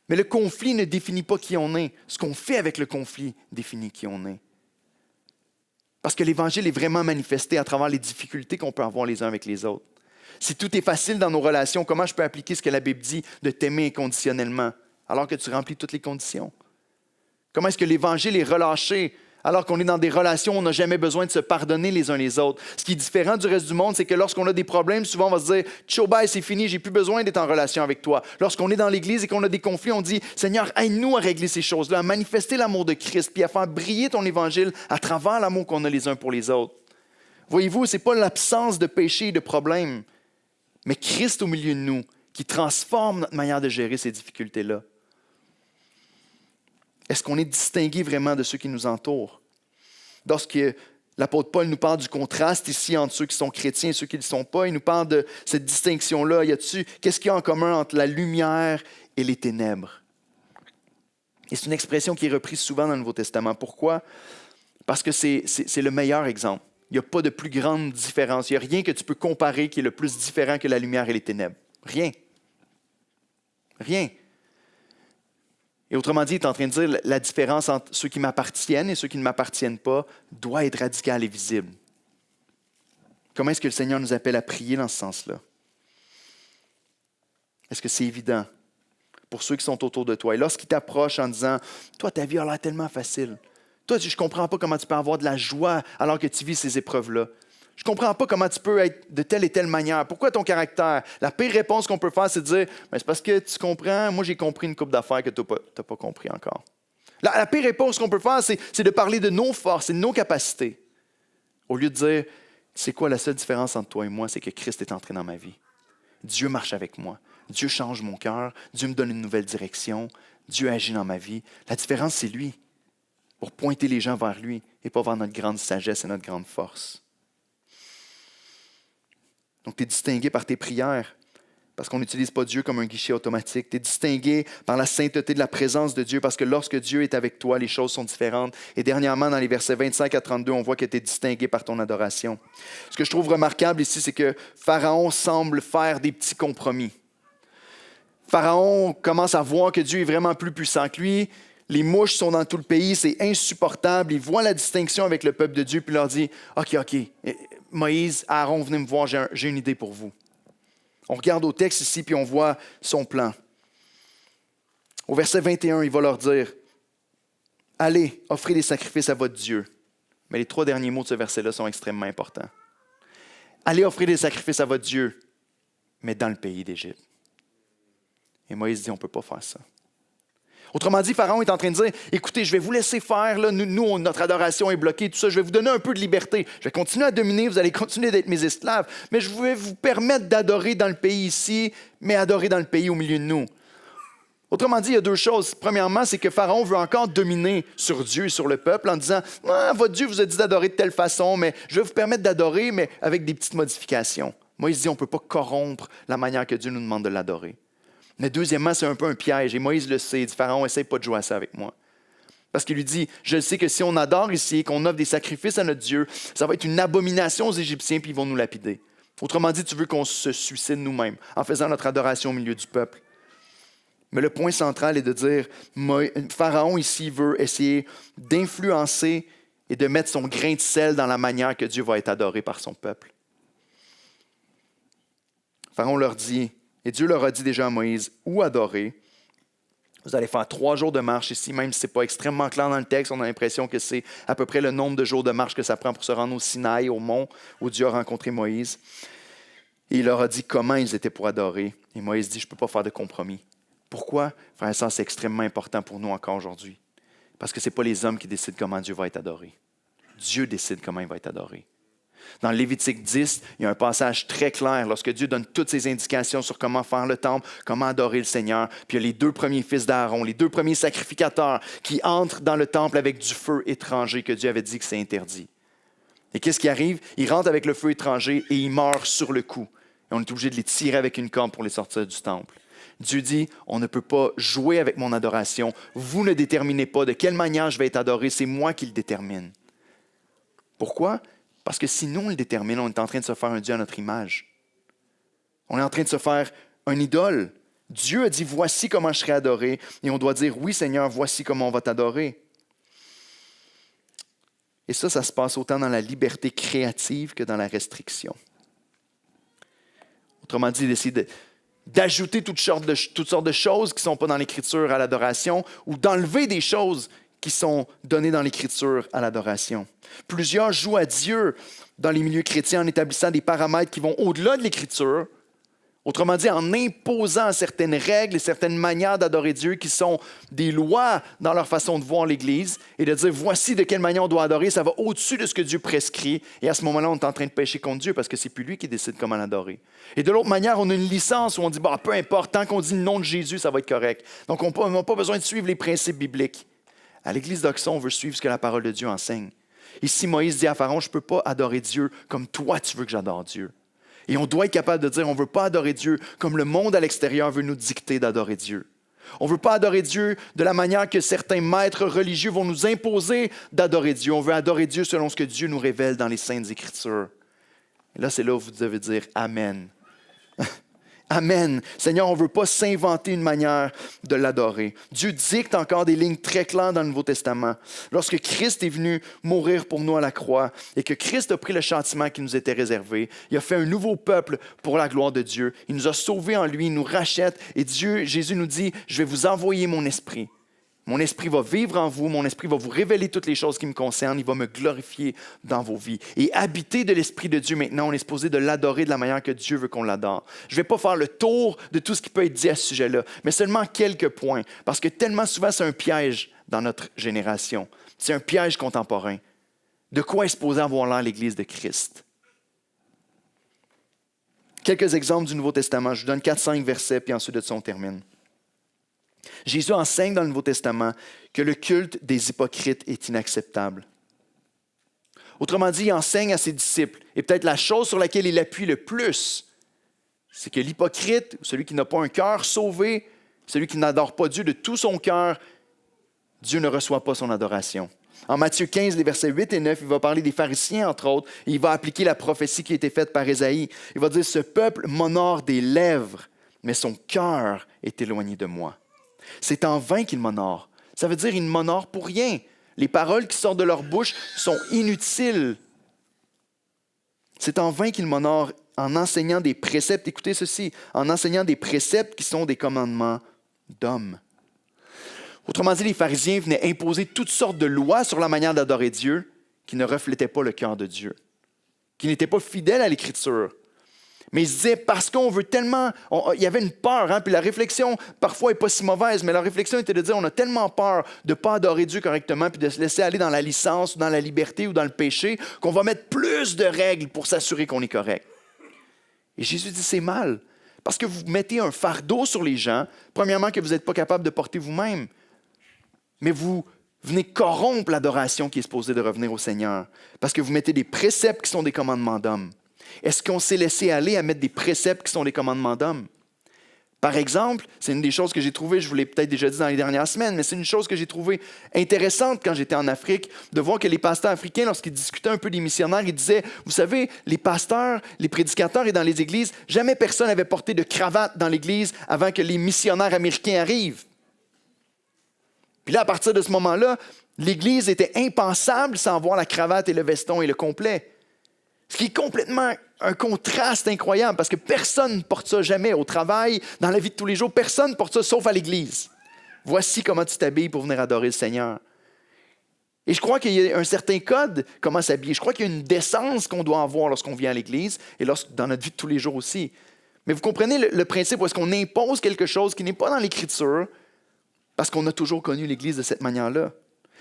Mais le conflit ne définit pas qui on est. Ce qu'on fait avec le conflit définit qui on est. Parce que l'Évangile est vraiment manifesté à travers les difficultés qu'on peut avoir les uns avec les autres. Si tout est facile dans nos relations, comment je peux appliquer ce que la Bible dit de t'aimer inconditionnellement alors que tu remplis toutes les conditions? Comment est-ce que l'Évangile est relâché alors qu'on est dans des relations où on n'a jamais besoin de se pardonner les uns les autres? Ce qui est différent du reste du monde, c'est que lorsqu'on a des problèmes, souvent on va se dire « Ciao, bye, c'est fini, j'ai plus besoin d'être en relation avec toi. » Lorsqu'on est dans l'Église et qu'on a des conflits, on dit « Seigneur, aide-nous à régler ces choses-là, à manifester l'amour de Christ, puis à faire briller ton Évangile à travers l'amour qu'on a les uns pour les autres. » Voyez-vous, ce n'est pas l'absence de péché et de problèmes, mais Christ au milieu de nous qui transforme notre manière de gérer ces difficultés-là. Est-ce qu'on est distingué vraiment de ceux qui nous entourent? Lorsque l'apôtre Paul nous parle du contraste ici entre ceux qui sont chrétiens et ceux qui ne le sont pas, il nous parle de cette distinction-là. Qu'est-ce qu'il y a en commun entre la lumière et les ténèbres? Et c'est une expression qui est reprise souvent dans le Nouveau Testament. Pourquoi? Parce que c'est le meilleur exemple. Il n'y a pas de plus grande différence. Il n'y a rien que tu peux comparer qui est le plus différent que la lumière et les ténèbres. Rien. Rien. Et autrement dit, il est en train de dire la différence entre ceux qui m'appartiennent et ceux qui ne m'appartiennent pas doit être radicale et visible. Comment est-ce que le Seigneur nous appelle à prier dans ce sens-là? Est-ce que c'est évident pour ceux qui sont autour de toi? Et lorsqu'ils t'approchent en disant « Toi, ta vie a l'air tellement facile. Toi, je ne comprends pas comment tu peux avoir de la joie alors que tu vis ces épreuves-là. Je ne comprends pas comment tu peux être de telle et telle manière. Pourquoi ton caractère? » La pire réponse qu'on peut faire, c'est de dire « C'est parce que tu comprends, moi j'ai compris une couple d'affaires que tu n'as pas compris encore. » La pire réponse qu'on peut faire, c'est de parler de nos forces et de nos capacités. Au lieu de dire « C'est quoi la seule différence entre toi et moi? C'est que Christ est entré dans ma vie. Dieu marche avec moi. Dieu change mon cœur. Dieu me donne une nouvelle direction. Dieu agit dans ma vie. La différence, c'est lui. Pour pointer les gens vers lui et pas vers notre grande sagesse et notre grande force. Donc, tu es distingué par tes prières parce qu'on n'utilise pas Dieu comme un guichet automatique. Tu es distingué par la sainteté de la présence de Dieu parce que lorsque Dieu est avec toi, les choses sont différentes. Et dernièrement, dans les versets 25 à 32, on voit que tu es distingué par ton adoration. Ce que je trouve remarquable ici, c'est que Pharaon semble faire des petits compromis. Pharaon commence à voir que Dieu est vraiment plus puissant que lui. Les mouches sont dans tout le pays, c'est insupportable. Il voit la distinction avec le peuple de Dieu, puis il leur dit « OK, Moïse, Aaron, venez me voir, j'ai une idée pour vous. » On regarde au texte ici, puis on voit son plan. Au verset 21, il va leur dire « Allez, offrez des sacrifices à votre Dieu. » Mais les 3 derniers mots de ce verset-là sont extrêmement importants. « Allez, offrez des sacrifices à votre Dieu, mais dans le pays d'Égypte. » Et Moïse dit « On ne peut pas faire ça. » Autrement dit, Pharaon est en train de dire, écoutez, je vais vous laisser faire, là, nous, notre adoration est bloquée, tout ça, je vais vous donner un peu de liberté. Je vais continuer à dominer, vous allez continuer d'être mes esclaves, mais je vais vous permettre d'adorer dans le pays ici, mais adorer dans le pays au milieu de nous. Autrement dit, il y a 2 choses. Premièrement, c'est que Pharaon veut encore dominer sur Dieu et sur le peuple en disant, votre Dieu vous a dit d'adorer de telle façon, mais je vais vous permettre d'adorer, mais avec des petites modifications. Moi, il se dit, on ne peut pas corrompre la manière que Dieu nous demande de l'adorer. Mais deuxièmement, c'est un peu un piège. Et Moïse le sait. Il dit, Pharaon, essaye pas de jouer à ça avec moi. Parce qu'il lui dit, je sais que si on adore ici, qu'on offre des sacrifices à notre Dieu, ça va être une abomination aux Égyptiens, puis ils vont nous lapider. Autrement dit, tu veux qu'on se suicide nous-mêmes en faisant notre adoration au milieu du peuple. Mais le point central est de dire, Pharaon ici veut essayer d'influencer et de mettre son grain de sel dans la manière que Dieu va être adoré par son peuple. Pharaon leur dit, et Dieu leur a dit déjà à Moïse, où adorer? Vous allez faire 3 jours de marche ici, même si ce n'est pas extrêmement clair dans le texte, on a l'impression que c'est à peu près le nombre de jours de marche que ça prend pour se rendre au Sinaï, au mont où Dieu a rencontré Moïse. Et il leur a dit comment ils étaient pour adorer. Et Moïse dit, je ne peux pas faire de compromis. Pourquoi? Frère et sœurs, c'est extrêmement important pour nous encore aujourd'hui. Parce que ce n'est pas les hommes qui décident comment Dieu va être adoré. Dieu décide comment il va être adoré. Dans Lévitique 10, il y a un passage très clair lorsque Dieu donne toutes ses indications sur comment faire le temple, comment adorer le Seigneur. Puis il y a les 2 premiers fils d'Aaron, les 2 premiers sacrificateurs qui entrent dans le temple avec du feu étranger que Dieu avait dit que c'est interdit. Et qu'est-ce qui arrive? Ils rentrent avec le feu étranger et ils meurent sur le coup. Et on est obligé de les tirer avec une corde pour les sortir du temple. Dieu dit, on ne peut pas jouer avec mon adoration. Vous ne déterminez pas de quelle manière je vais être adoré, c'est moi qui le détermine. Pourquoi? Parce que si nous, on le détermine, on est en train de se faire un Dieu à notre image. On est en train de se faire un idole. Dieu a dit, voici comment je serai adoré. Et on doit dire, oui Seigneur, voici comment on va t'adorer. Et ça se passe autant dans la liberté créative que dans la restriction. Autrement dit, d'essayer d'ajouter toutes sortes de choses qui ne sont pas dans l'Écriture à l'adoration ou d'enlever des choses qui sont données dans l'Écriture à l'adoration. Plusieurs jouent à Dieu dans les milieux chrétiens en établissant des paramètres qui vont au-delà de l'Écriture. Autrement dit, en imposant certaines règles et certaines manières d'adorer Dieu qui sont des lois dans leur façon de voir l'Église et de dire voici de quelle manière on doit adorer, ça va au-dessus de ce que Dieu prescrit. Et à ce moment-là, on est en train de pécher contre Dieu parce que c'est plus lui qui décide comment l'adorer. Et de l'autre manière, on a une licence où on dit peu importe, tant qu'on dit le nom de Jésus, ça va être correct. Donc, on n'a pas besoin de suivre les principes bibliques. À l'Église d'Oxon, on veut suivre ce que la parole de Dieu enseigne. Ici, Moïse dit à Pharaon, je ne peux pas adorer Dieu comme toi tu veux que j'adore Dieu. Et on doit être capable de dire, on ne veut pas adorer Dieu comme le monde à l'extérieur veut nous dicter d'adorer Dieu. On ne veut pas adorer Dieu de la manière que certains maîtres religieux vont nous imposer d'adorer Dieu. On veut adorer Dieu selon ce que Dieu nous révèle dans les Saintes Écritures. Et là, c'est là où vous devez dire « Amen ». Amen. Seigneur, on ne veut pas s'inventer une manière de l'adorer. Dieu dicte encore des lignes très claires dans le Nouveau Testament. Lorsque Christ est venu mourir pour nous à la croix et que Christ a pris le châtiment qui nous était réservé, il a fait un nouveau peuple pour la gloire de Dieu. Il nous a sauvés en lui, il nous rachète et Jésus nous dit, je vais vous envoyer mon esprit. Mon esprit va vivre en vous, mon esprit va vous révéler toutes les choses qui me concernent, il va me glorifier dans vos vies. Et habiter de l'Esprit de Dieu maintenant, on est supposé de l'adorer de la manière que Dieu veut qu'on l'adore. Je ne vais pas faire le tour de tout ce qui peut être dit à ce sujet-là, mais seulement quelques points, parce que tellement souvent c'est un piège dans notre génération. C'est un piège contemporain. De quoi est supposé avoir l'air l'Église de Christ? Quelques exemples du Nouveau Testament. Je vous donne 4-5 versets, puis ensuite de ça, on termine. Jésus enseigne dans le Nouveau Testament que le culte des hypocrites est inacceptable. Autrement dit, il enseigne à ses disciples, et peut-être la chose sur laquelle il appuie le plus, c'est que l'hypocrite, celui qui n'a pas un cœur sauvé, celui qui n'adore pas Dieu de tout son cœur, Dieu ne reçoit pas son adoration. En Matthieu 15, les versets 8 et 9, il va parler des pharisiens, entre autres, et il va appliquer la prophétie qui a été faite par Ésaïe. Il va dire, « Ce peuple m'honore des lèvres, mais son cœur est éloigné de moi. » C'est en vain qu'ils m'honorent. Ça veut dire qu'ils ne m'honorent pour rien. Les paroles qui sortent de leur bouche sont inutiles. C'est en vain qu'ils m'honorent en enseignant des préceptes. Écoutez ceci, en enseignant des préceptes qui sont des commandements d'hommes. Autrement dit, les pharisiens venaient imposer toutes sortes de lois sur la manière d'adorer Dieu qui ne reflétaient pas le cœur de Dieu, qui n'étaient pas fidèles à l'Écriture. Mais ils se disaient, parce qu'on veut tellement... il y avait une peur, puis la réflexion, parfois, n'est pas si mauvaise, mais la réflexion était de dire, on a tellement peur de ne pas adorer Dieu correctement, puis de se laisser aller dans la licence, ou dans la liberté, ou dans le péché, qu'on va mettre plus de règles pour s'assurer qu'on est correct. Et Jésus dit, c'est mal, parce que vous mettez un fardeau sur les gens, premièrement, que vous n'êtes pas capable de porter vous-même, mais vous venez corrompre l'adoration qui est supposée de revenir au Seigneur, parce que vous mettez des préceptes qui sont des commandements d'hommes. Est-ce qu'on s'est laissé aller à mettre des préceptes qui sont des commandements d'hommes? Par exemple, c'est une des choses que j'ai trouvées, je vous l'ai peut-être déjà dit dans les dernières semaines, mais c'est une chose que j'ai trouvée intéressante quand j'étais en Afrique, de voir que les pasteurs africains, lorsqu'ils discutaient un peu des missionnaires, ils disaient, vous savez, les pasteurs, les prédicateurs et dans les églises, jamais personne n'avait porté de cravate dans l'église avant que les missionnaires américains arrivent. Puis là, à partir de ce moment-là, l'église était impensable sans avoir la cravate et le veston et le complet. Ce qui est complètement un contraste incroyable parce que personne ne porte ça jamais au travail, dans la vie de tous les jours. Personne ne porte ça sauf à l'église. Voici comment tu t'habilles pour venir adorer le Seigneur. Et je crois qu'il y a un certain code, comment s'habiller. Je crois qu'il y a une décence qu'on doit avoir lorsqu'on vient à l'église et dans notre vie de tous les jours aussi. Mais vous comprenez le principe où est-ce qu'on impose quelque chose qui n'est pas dans l'Écriture parce qu'on a toujours connu l'église de cette manière-là.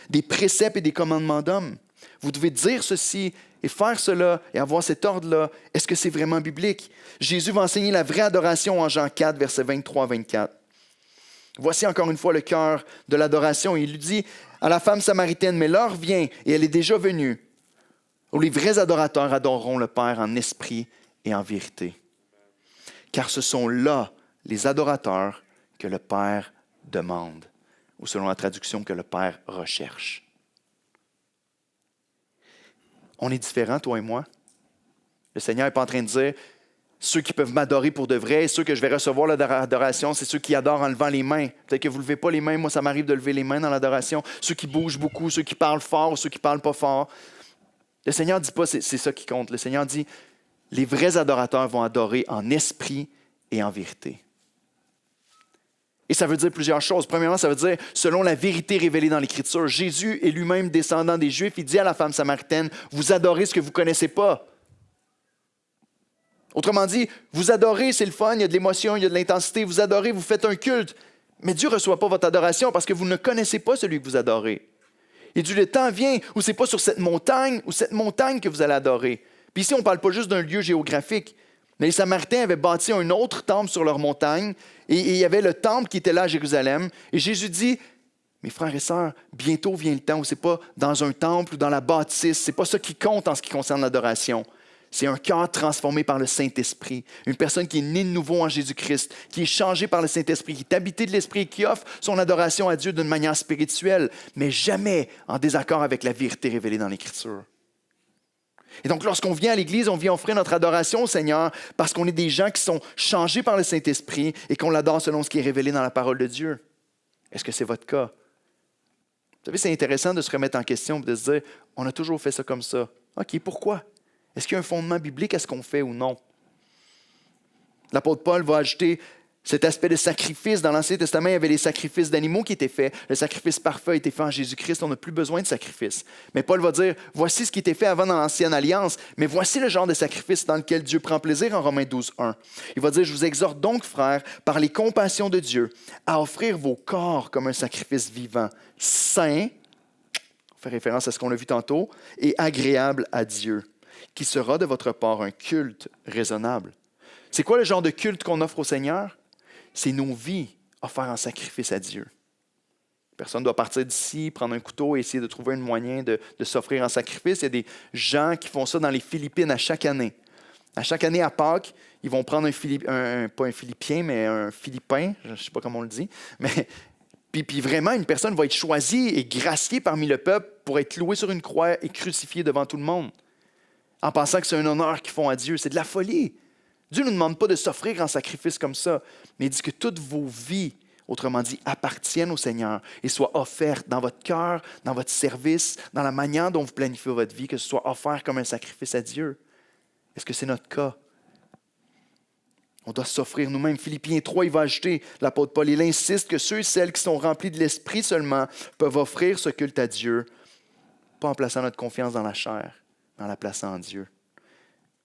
Des préceptes et des commandements d'hommes. Vous devez dire ceci et faire cela et avoir cet ordre-là. Est-ce que c'est vraiment biblique? Jésus va enseigner la vraie adoration en Jean 4, versets 23 à 24. Voici encore une fois le cœur de l'adoration. Il lui dit à la femme samaritaine, mais l'heure vient et elle est déjà venue, où les vrais adorateurs adoreront le Père en esprit et en vérité. Car ce sont là les adorateurs que le Père demande, ou selon la traduction, que le Père recherche. On est différents, toi et moi. Le Seigneur n'est pas en train de dire ceux qui peuvent m'adorer pour de vrai, ceux que je vais recevoir l'adoration, c'est ceux qui adorent en levant les mains. Peut-être que vous ne levez pas les mains, moi ça m'arrive de lever les mains dans l'adoration. Ceux qui bougent beaucoup, ceux qui parlent fort, ceux qui ne parlent pas fort. Le Seigneur ne dit pas c'est ça qui compte. Le Seigneur dit les vrais adorateurs vont adorer en esprit et en vérité. Et ça veut dire plusieurs choses. Premièrement, ça veut dire selon la vérité révélée dans l'Écriture. Jésus est lui-même descendant des Juifs. Il dit à la femme samaritaine, vous adorez ce que vous ne connaissez pas. Autrement dit, vous adorez, c'est le fun, il y a de l'émotion, il y a de l'intensité. Vous adorez, vous faites un culte. Mais Dieu ne reçoit pas votre adoration parce que vous ne connaissez pas celui que vous adorez. Et du le temps vient où ce n'est pas sur cette montagne ou cette montagne que vous allez adorer. Puis ici, on ne parle pas juste d'un lieu géographique. Mais les Samaritains avaient bâti un autre temple sur leur montagne et il y avait le temple qui était là à Jérusalem. Et Jésus dit, mes frères et sœurs, bientôt vient le temps où ce n'est pas dans un temple ou dans la bâtisse. Ce n'est pas ça qui compte en ce qui concerne l'adoration. C'est un cœur transformé par le Saint-Esprit. Une personne qui est née de nouveau en Jésus-Christ, qui est changée par le Saint-Esprit, qui est habitée de l'Esprit et qui offre son adoration à Dieu d'une manière spirituelle, mais jamais en désaccord avec la vérité révélée dans l'Écriture. Et donc, lorsqu'on vient à l'Église, on vient offrir notre adoration au Seigneur parce qu'on est des gens qui sont changés par le Saint-Esprit et qu'on l'adore selon ce qui est révélé dans la parole de Dieu. Est-ce que c'est votre cas? Vous savez, c'est intéressant de se remettre en question et de se dire, on a toujours fait ça comme ça. OK, pourquoi? Est-ce qu'il y a un fondement biblique à ce qu'on fait ou non? L'apôtre Paul va ajouter cet aspect de sacrifice. Dans l'Ancien Testament, il y avait les sacrifices d'animaux qui étaient faits. Le sacrifice parfait a été fait en Jésus-Christ. On n'a plus besoin de sacrifice. Mais Paul va dire, voici ce qui était fait avant dans l'Ancienne Alliance, mais voici le genre de sacrifice dans lequel Dieu prend plaisir en Romains 12, 1. Il va dire, je vous exhorte donc, frères, par les compassions de Dieu, à offrir vos corps comme un sacrifice vivant, saint, on fait référence à ce qu'on a vu tantôt, et agréable à Dieu, qui sera de votre part un culte raisonnable. C'est quoi le genre de culte qu'on offre au Seigneur? C'est nos vies offertes en sacrifice à Dieu. Personne ne doit partir d'ici, prendre un couteau et essayer de trouver un moyen de s'offrir en sacrifice. Il y a des gens qui font ça dans les Philippines à chaque année. À chaque année, à Pâques, ils vont prendre pas un Philippien, mais un Philippin, je ne sais pas comment on le dit, mais puis vraiment, une personne va être choisie et graciée parmi le peuple pour être louée sur une croix et crucifiée devant tout le monde, en pensant que c'est un honneur qu'ils font à Dieu. C'est de la folie. Dieu ne nous demande pas de s'offrir en sacrifice comme ça, mais il dit que toutes vos vies, autrement dit, appartiennent au Seigneur et soient offertes dans votre cœur, dans votre service, dans la manière dont vous planifiez votre vie, que ce soit offert comme un sacrifice à Dieu. Est-ce que c'est notre cas? On doit s'offrir nous-mêmes. Philippiens 3, il va ajouter, l'apôtre Paul, il insiste que ceux et celles qui sont remplis de l'Esprit seulement peuvent offrir ce culte à Dieu, pas en plaçant notre confiance dans la chair, mais en la plaçant en Dieu.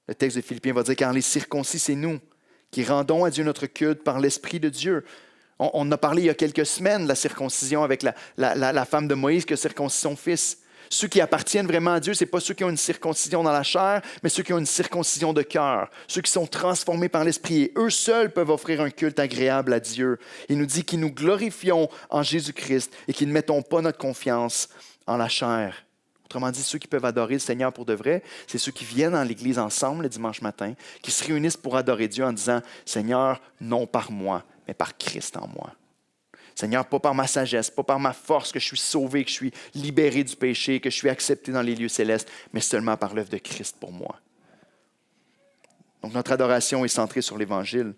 Le texte de Philippiens va dire, car les circoncis, c'est nous qui rendons à Dieu notre culte par l'Esprit de Dieu. On a parlé il y a quelques semaines de la circoncision avec la femme de Moïse qui a circoncis son fils. Ceux qui appartiennent vraiment à Dieu, ce n'est pas ceux qui ont une circoncision dans la chair, mais ceux qui ont une circoncision de cœur, ceux qui sont transformés par l'Esprit. Et eux seuls peuvent offrir un culte agréable à Dieu. Il nous dit qu'ils nous glorifions en Jésus-Christ et qu'ils ne mettons pas notre confiance en la chair. Autrement dit, ceux qui peuvent adorer le Seigneur pour de vrai, c'est ceux qui viennent dans l'Église ensemble le dimanche matin, qui se réunissent pour adorer Dieu en disant « Seigneur, non par moi, mais par Christ en moi. Seigneur, pas par ma sagesse, pas par ma force que je suis sauvé, que je suis libéré du péché, que je suis accepté dans les lieux célestes, mais seulement par l'œuvre de Christ pour moi. » Donc notre adoration est centrée sur l'Évangile.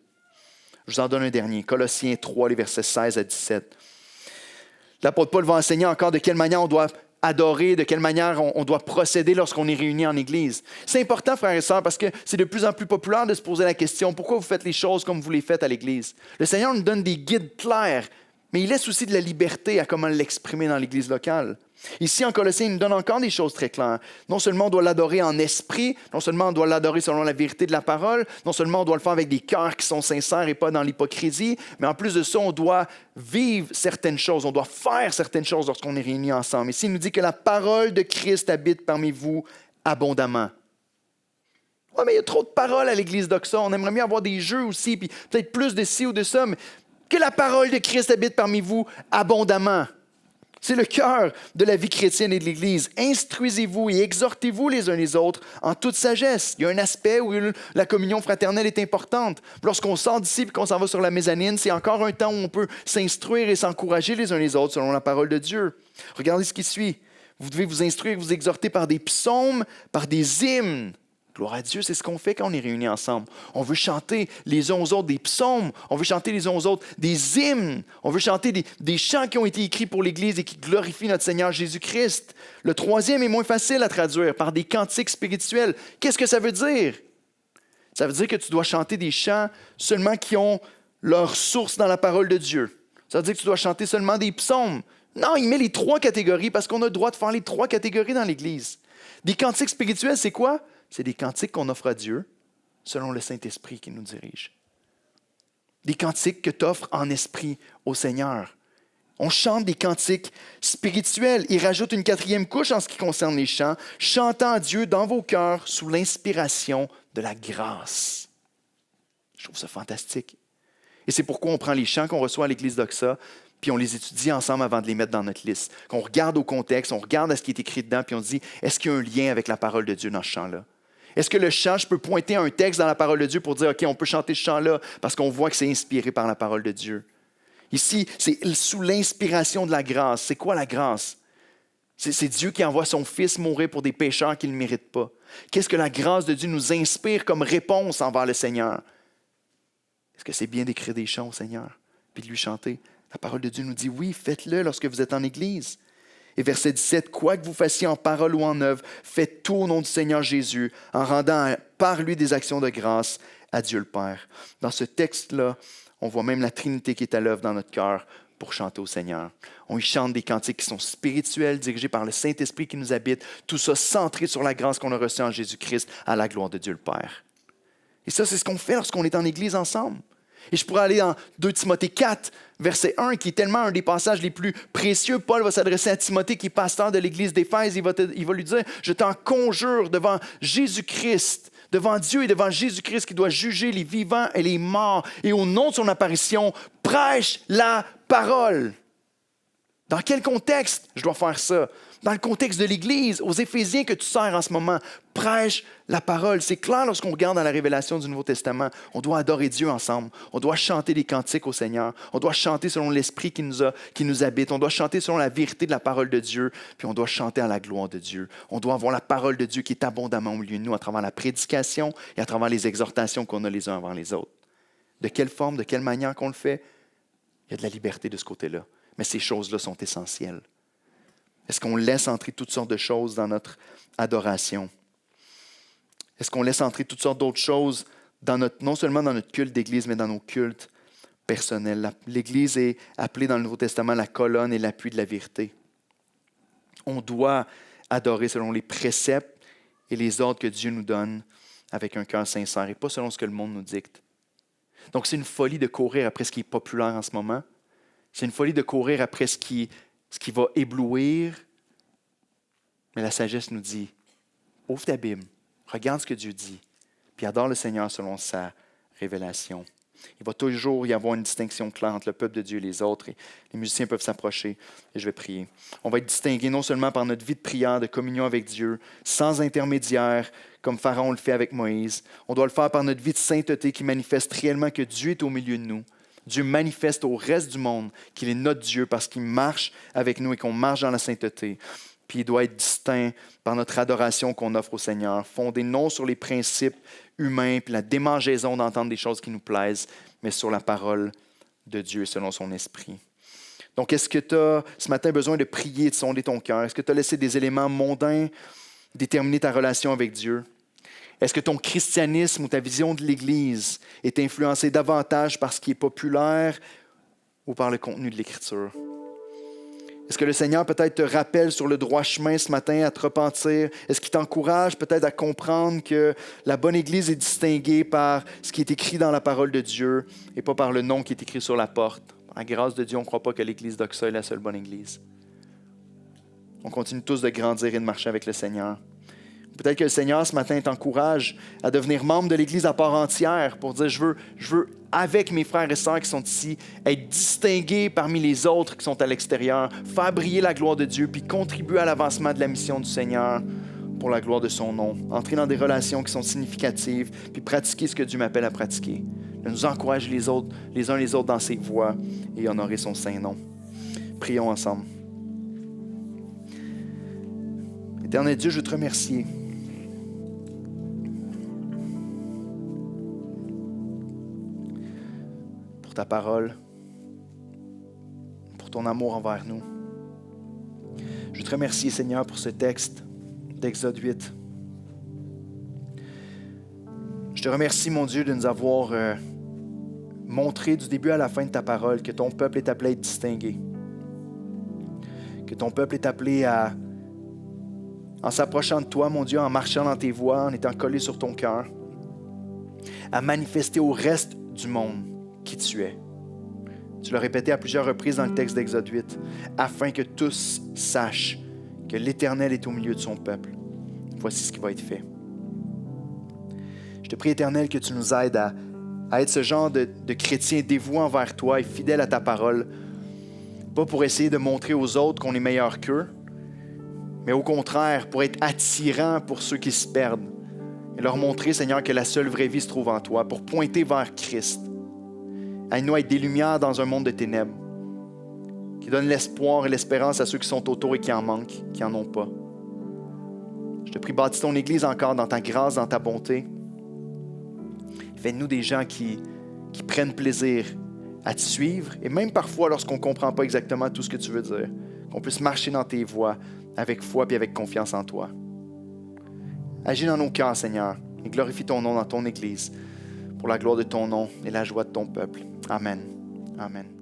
Je vous en donne un dernier, Colossiens 3, les versets 16 à 17. L'apôtre Paul va enseigner encore de quelle manière on doit adorer, de quelle manière on doit procéder lorsqu'on est réunis en Église. C'est important, frères et sœurs, parce que c'est de plus en plus populaire de se poser la question, pourquoi vous faites les choses comme vous les faites à l'Église? Le Seigneur nous donne des guides clairs, mais il laisse aussi de la liberté à comment l'exprimer dans l'Église locale. Ici, en Colossiens, il nous donne encore des choses très claires. Non seulement on doit l'adorer en esprit, non seulement on doit l'adorer selon la vérité de la parole, non seulement on doit le faire avec des cœurs qui sont sincères et pas dans l'hypocrisie, mais en plus de ça, on doit vivre certaines choses, on doit faire certaines choses lorsqu'on est réunis ensemble. Ici, il nous dit que la parole de Christ habite parmi vous abondamment. Oui, mais il y a trop de paroles à l'église d'Oxa. On aimerait mieux avoir des jeux aussi, puis peut-être plus de ci ou de ça, mais que la parole de Christ habite parmi vous abondamment. C'est le cœur de la vie chrétienne et de l'Église. Instruisez-vous et exhortez-vous les uns les autres en toute sagesse. Il y a un aspect où la communion fraternelle est importante. Lorsqu'on sort d'ici et qu'on s'en va sur la mezzanine, c'est encore un temps où on peut s'instruire et s'encourager les uns les autres selon la parole de Dieu. Regardez ce qui suit. Vous devez vous instruire et vous exhorter par des psaumes, par des hymnes. Gloire à Dieu, c'est ce qu'on fait quand on est réunis ensemble. On veut chanter les uns aux autres des psaumes, on veut chanter les uns aux autres des hymnes, on veut chanter des chants qui ont été écrits pour l'Église et qui glorifient notre Seigneur Jésus-Christ. Le troisième est moins facile à traduire, par des cantiques spirituels. Qu'est-ce que ça veut dire? Ça veut dire que tu dois chanter des chants seulement qui ont leur source dans la parole de Dieu. Ça veut dire que tu dois chanter seulement des psaumes. Non, il met les trois catégories parce qu'on a le droit de faire les trois catégories dans l'Église. Des cantiques spirituels, c'est quoi? C'est des cantiques qu'on offre à Dieu selon le Saint-Esprit qui nous dirige. Des cantiques que tu offres en esprit au Seigneur. On chante des cantiques spirituels. Il rajoute une quatrième couche en ce qui concerne les chants, chantant à Dieu dans vos cœurs sous l'inspiration de la grâce. Je trouve ça fantastique. Et c'est pourquoi on prend les chants qu'on reçoit à l'Église d'Oxa, puis on les étudie ensemble avant de les mettre dans notre liste. Qu'on regarde au contexte, on regarde à ce qui est écrit dedans, puis on se dit, est-ce qu'il y a un lien avec la parole de Dieu dans ce chant-là? Est-ce que le chant, je peux pointer à un texte dans la parole de Dieu pour dire, OK, on peut chanter ce chant-là parce qu'on voit que c'est inspiré par la parole de Dieu? Ici, c'est sous l'inspiration de la grâce. C'est quoi la grâce? C'est Dieu qui envoie son Fils mourir pour des pécheurs qui ne le méritent pas. Qu'est-ce que la grâce de Dieu nous inspire comme réponse envers le Seigneur? Est-ce que c'est bien d'écrire des chants au Seigneur puis de lui chanter? La parole de Dieu nous dit, oui, faites-le lorsque vous êtes en Église. Et verset 17, quoi que vous fassiez en parole ou en œuvre, faites tout au nom du Seigneur Jésus, en rendant par lui des actions de grâce à Dieu le Père. Dans ce texte-là, on voit même la Trinité qui est à l'œuvre dans notre cœur pour chanter au Seigneur. On y chante des cantiques qui sont spirituels, dirigés par le Saint-Esprit qui nous habite, tout ça centré sur la grâce qu'on a reçue en Jésus-Christ à la gloire de Dieu le Père. Et ça, c'est ce qu'on fait lorsqu'on est en Église ensemble. Et je pourrais aller dans 2 Timothée 4, verset 1, qui est tellement un des passages les plus précieux. Paul va s'adresser à Timothée, qui est pasteur de l'Église d'Éphèse. Il va lui dire, je t'en conjure devant Jésus-Christ, devant Dieu et devant Jésus-Christ qui doit juger les vivants et les morts. Et au nom de son apparition, prêche la parole. Dans quel contexte je dois faire ça? Dans le contexte de l'Église, aux Éphésiens que tu sers en ce moment, prêche la parole. C'est clair lorsqu'on regarde dans la révélation du Nouveau Testament, on doit adorer Dieu ensemble. On doit chanter des cantiques au Seigneur. On doit chanter selon l'Esprit qui nous habite. On doit chanter selon la vérité de la parole de Dieu. Puis on doit chanter à la gloire de Dieu. On doit avoir la parole de Dieu qui est abondamment au milieu de nous à travers la prédication et à travers les exhortations qu'on a les uns envers les autres. De quelle forme, de quelle manière qu'on le fait? Il y a de la liberté de ce côté-là. Mais ces choses-là sont essentielles. Est-ce qu'on laisse entrer toutes sortes de choses dans notre adoration? Est-ce qu'on laisse entrer toutes sortes d'autres choses non seulement dans notre culte d'Église, mais dans nos cultes personnels? L'Église est appelée dans le Nouveau Testament la colonne et l'appui de la vérité. On doit adorer selon les préceptes et les ordres que Dieu nous donne avec un cœur sincère et pas selon ce que le monde nous dicte. Donc, c'est une folie de courir après ce qui est populaire en ce moment. C'est une folie de courir après ce qui va éblouir. Mais la sagesse nous dit, ouvre ta Bible, regarde ce que Dieu dit, puis adore le Seigneur selon sa révélation. Il va toujours y avoir une distinction claire entre le peuple de Dieu et les autres. Et les musiciens peuvent s'approcher et je vais prier. On va être distingués non seulement par notre vie de prière, de communion avec Dieu, sans intermédiaire, comme Pharaon le fait avec Moïse. On doit le faire par notre vie de sainteté qui manifeste réellement que Dieu est au milieu de nous. Dieu manifeste au reste du monde qu'il est notre Dieu parce qu'il marche avec nous et qu'on marche dans la sainteté. Puis il doit être distinct par notre adoration qu'on offre au Seigneur, fondée non sur les principes humains puis la démangeaison d'entendre des choses qui nous plaisent, mais sur la parole de Dieu selon son esprit. Donc, est-ce que tu as ce matin besoin de prier, de sonder ton cœur? Est-ce que tu as laissé des éléments mondains déterminer ta relation avec Dieu? Est-ce que ton christianisme ou ta vision de l'Église est influencée davantage par ce qui est populaire ou par le contenu de l'Écriture? Est-ce que le Seigneur peut-être te rappelle sur le droit chemin ce matin à te repentir? Est-ce qu'il t'encourage peut-être à comprendre que la bonne Église est distinguée par ce qui est écrit dans la parole de Dieu et pas par le nom qui est écrit sur la porte? Par la grâce de Dieu, on ne croit pas que l'Église d'Oxa est la seule bonne Église. On continue tous de grandir et de marcher avec le Seigneur. Peut-être que le Seigneur, ce matin, t'encourage à devenir membre de l'Église à part entière pour dire, je veux, avec mes frères et sœurs qui sont ici, être distingué parmi les autres qui sont à l'extérieur, faire briller la gloire de Dieu, puis contribuer à l'avancement de la mission du Seigneur pour la gloire de son nom. Entrer dans des relations qui sont significatives, puis pratiquer ce que Dieu m'appelle à pratiquer. De nous encourager les uns les autres dans ses voies et honorer son saint nom. Prions ensemble. Éternel Dieu, je veux te remercier. Pour ta parole, pour ton amour envers nous. Je veux te remercier, Seigneur, pour ce texte d'Exode 8. Je te remercie, mon Dieu, de nous avoir montré du début à la fin de ta parole que ton peuple est appelé à être distingué. Que ton peuple est appelé à, en s'approchant de toi, mon Dieu, en marchant dans tes voies, en étant collé sur ton cœur, à manifester au reste du monde qui tu es. Tu l'as répété à plusieurs reprises dans le texte d'Exode 8, afin que tous sachent que l'Éternel est au milieu de son peuple. Voici ce qui va être fait. Je te prie, Éternel, que tu nous aides à être ce genre de chrétien dévoué envers toi et fidèle à ta parole, pas pour essayer de montrer aux autres qu'on est meilleur qu'eux, mais au contraire, pour être attirant pour ceux qui se perdent et leur montrer, Seigneur, que la seule vraie vie se trouve en toi, pour pointer vers Christ. Aide-nous à être des lumières dans un monde de ténèbres, qui donne l'espoir et l'espérance à ceux qui sont autour et qui en manquent, qui n'en ont pas. Je te prie, bâtis ton Église encore dans ta grâce, dans ta bonté. Fais-nous des gens qui prennent plaisir à te suivre, et même parfois lorsqu'on ne comprend pas exactement tout ce que tu veux dire, qu'on puisse marcher dans tes voies avec foi et avec confiance en toi. Agis dans nos cœurs, Seigneur, et glorifie ton nom dans ton Église, pour la gloire de ton nom et la joie de ton peuple. Amen. Amen.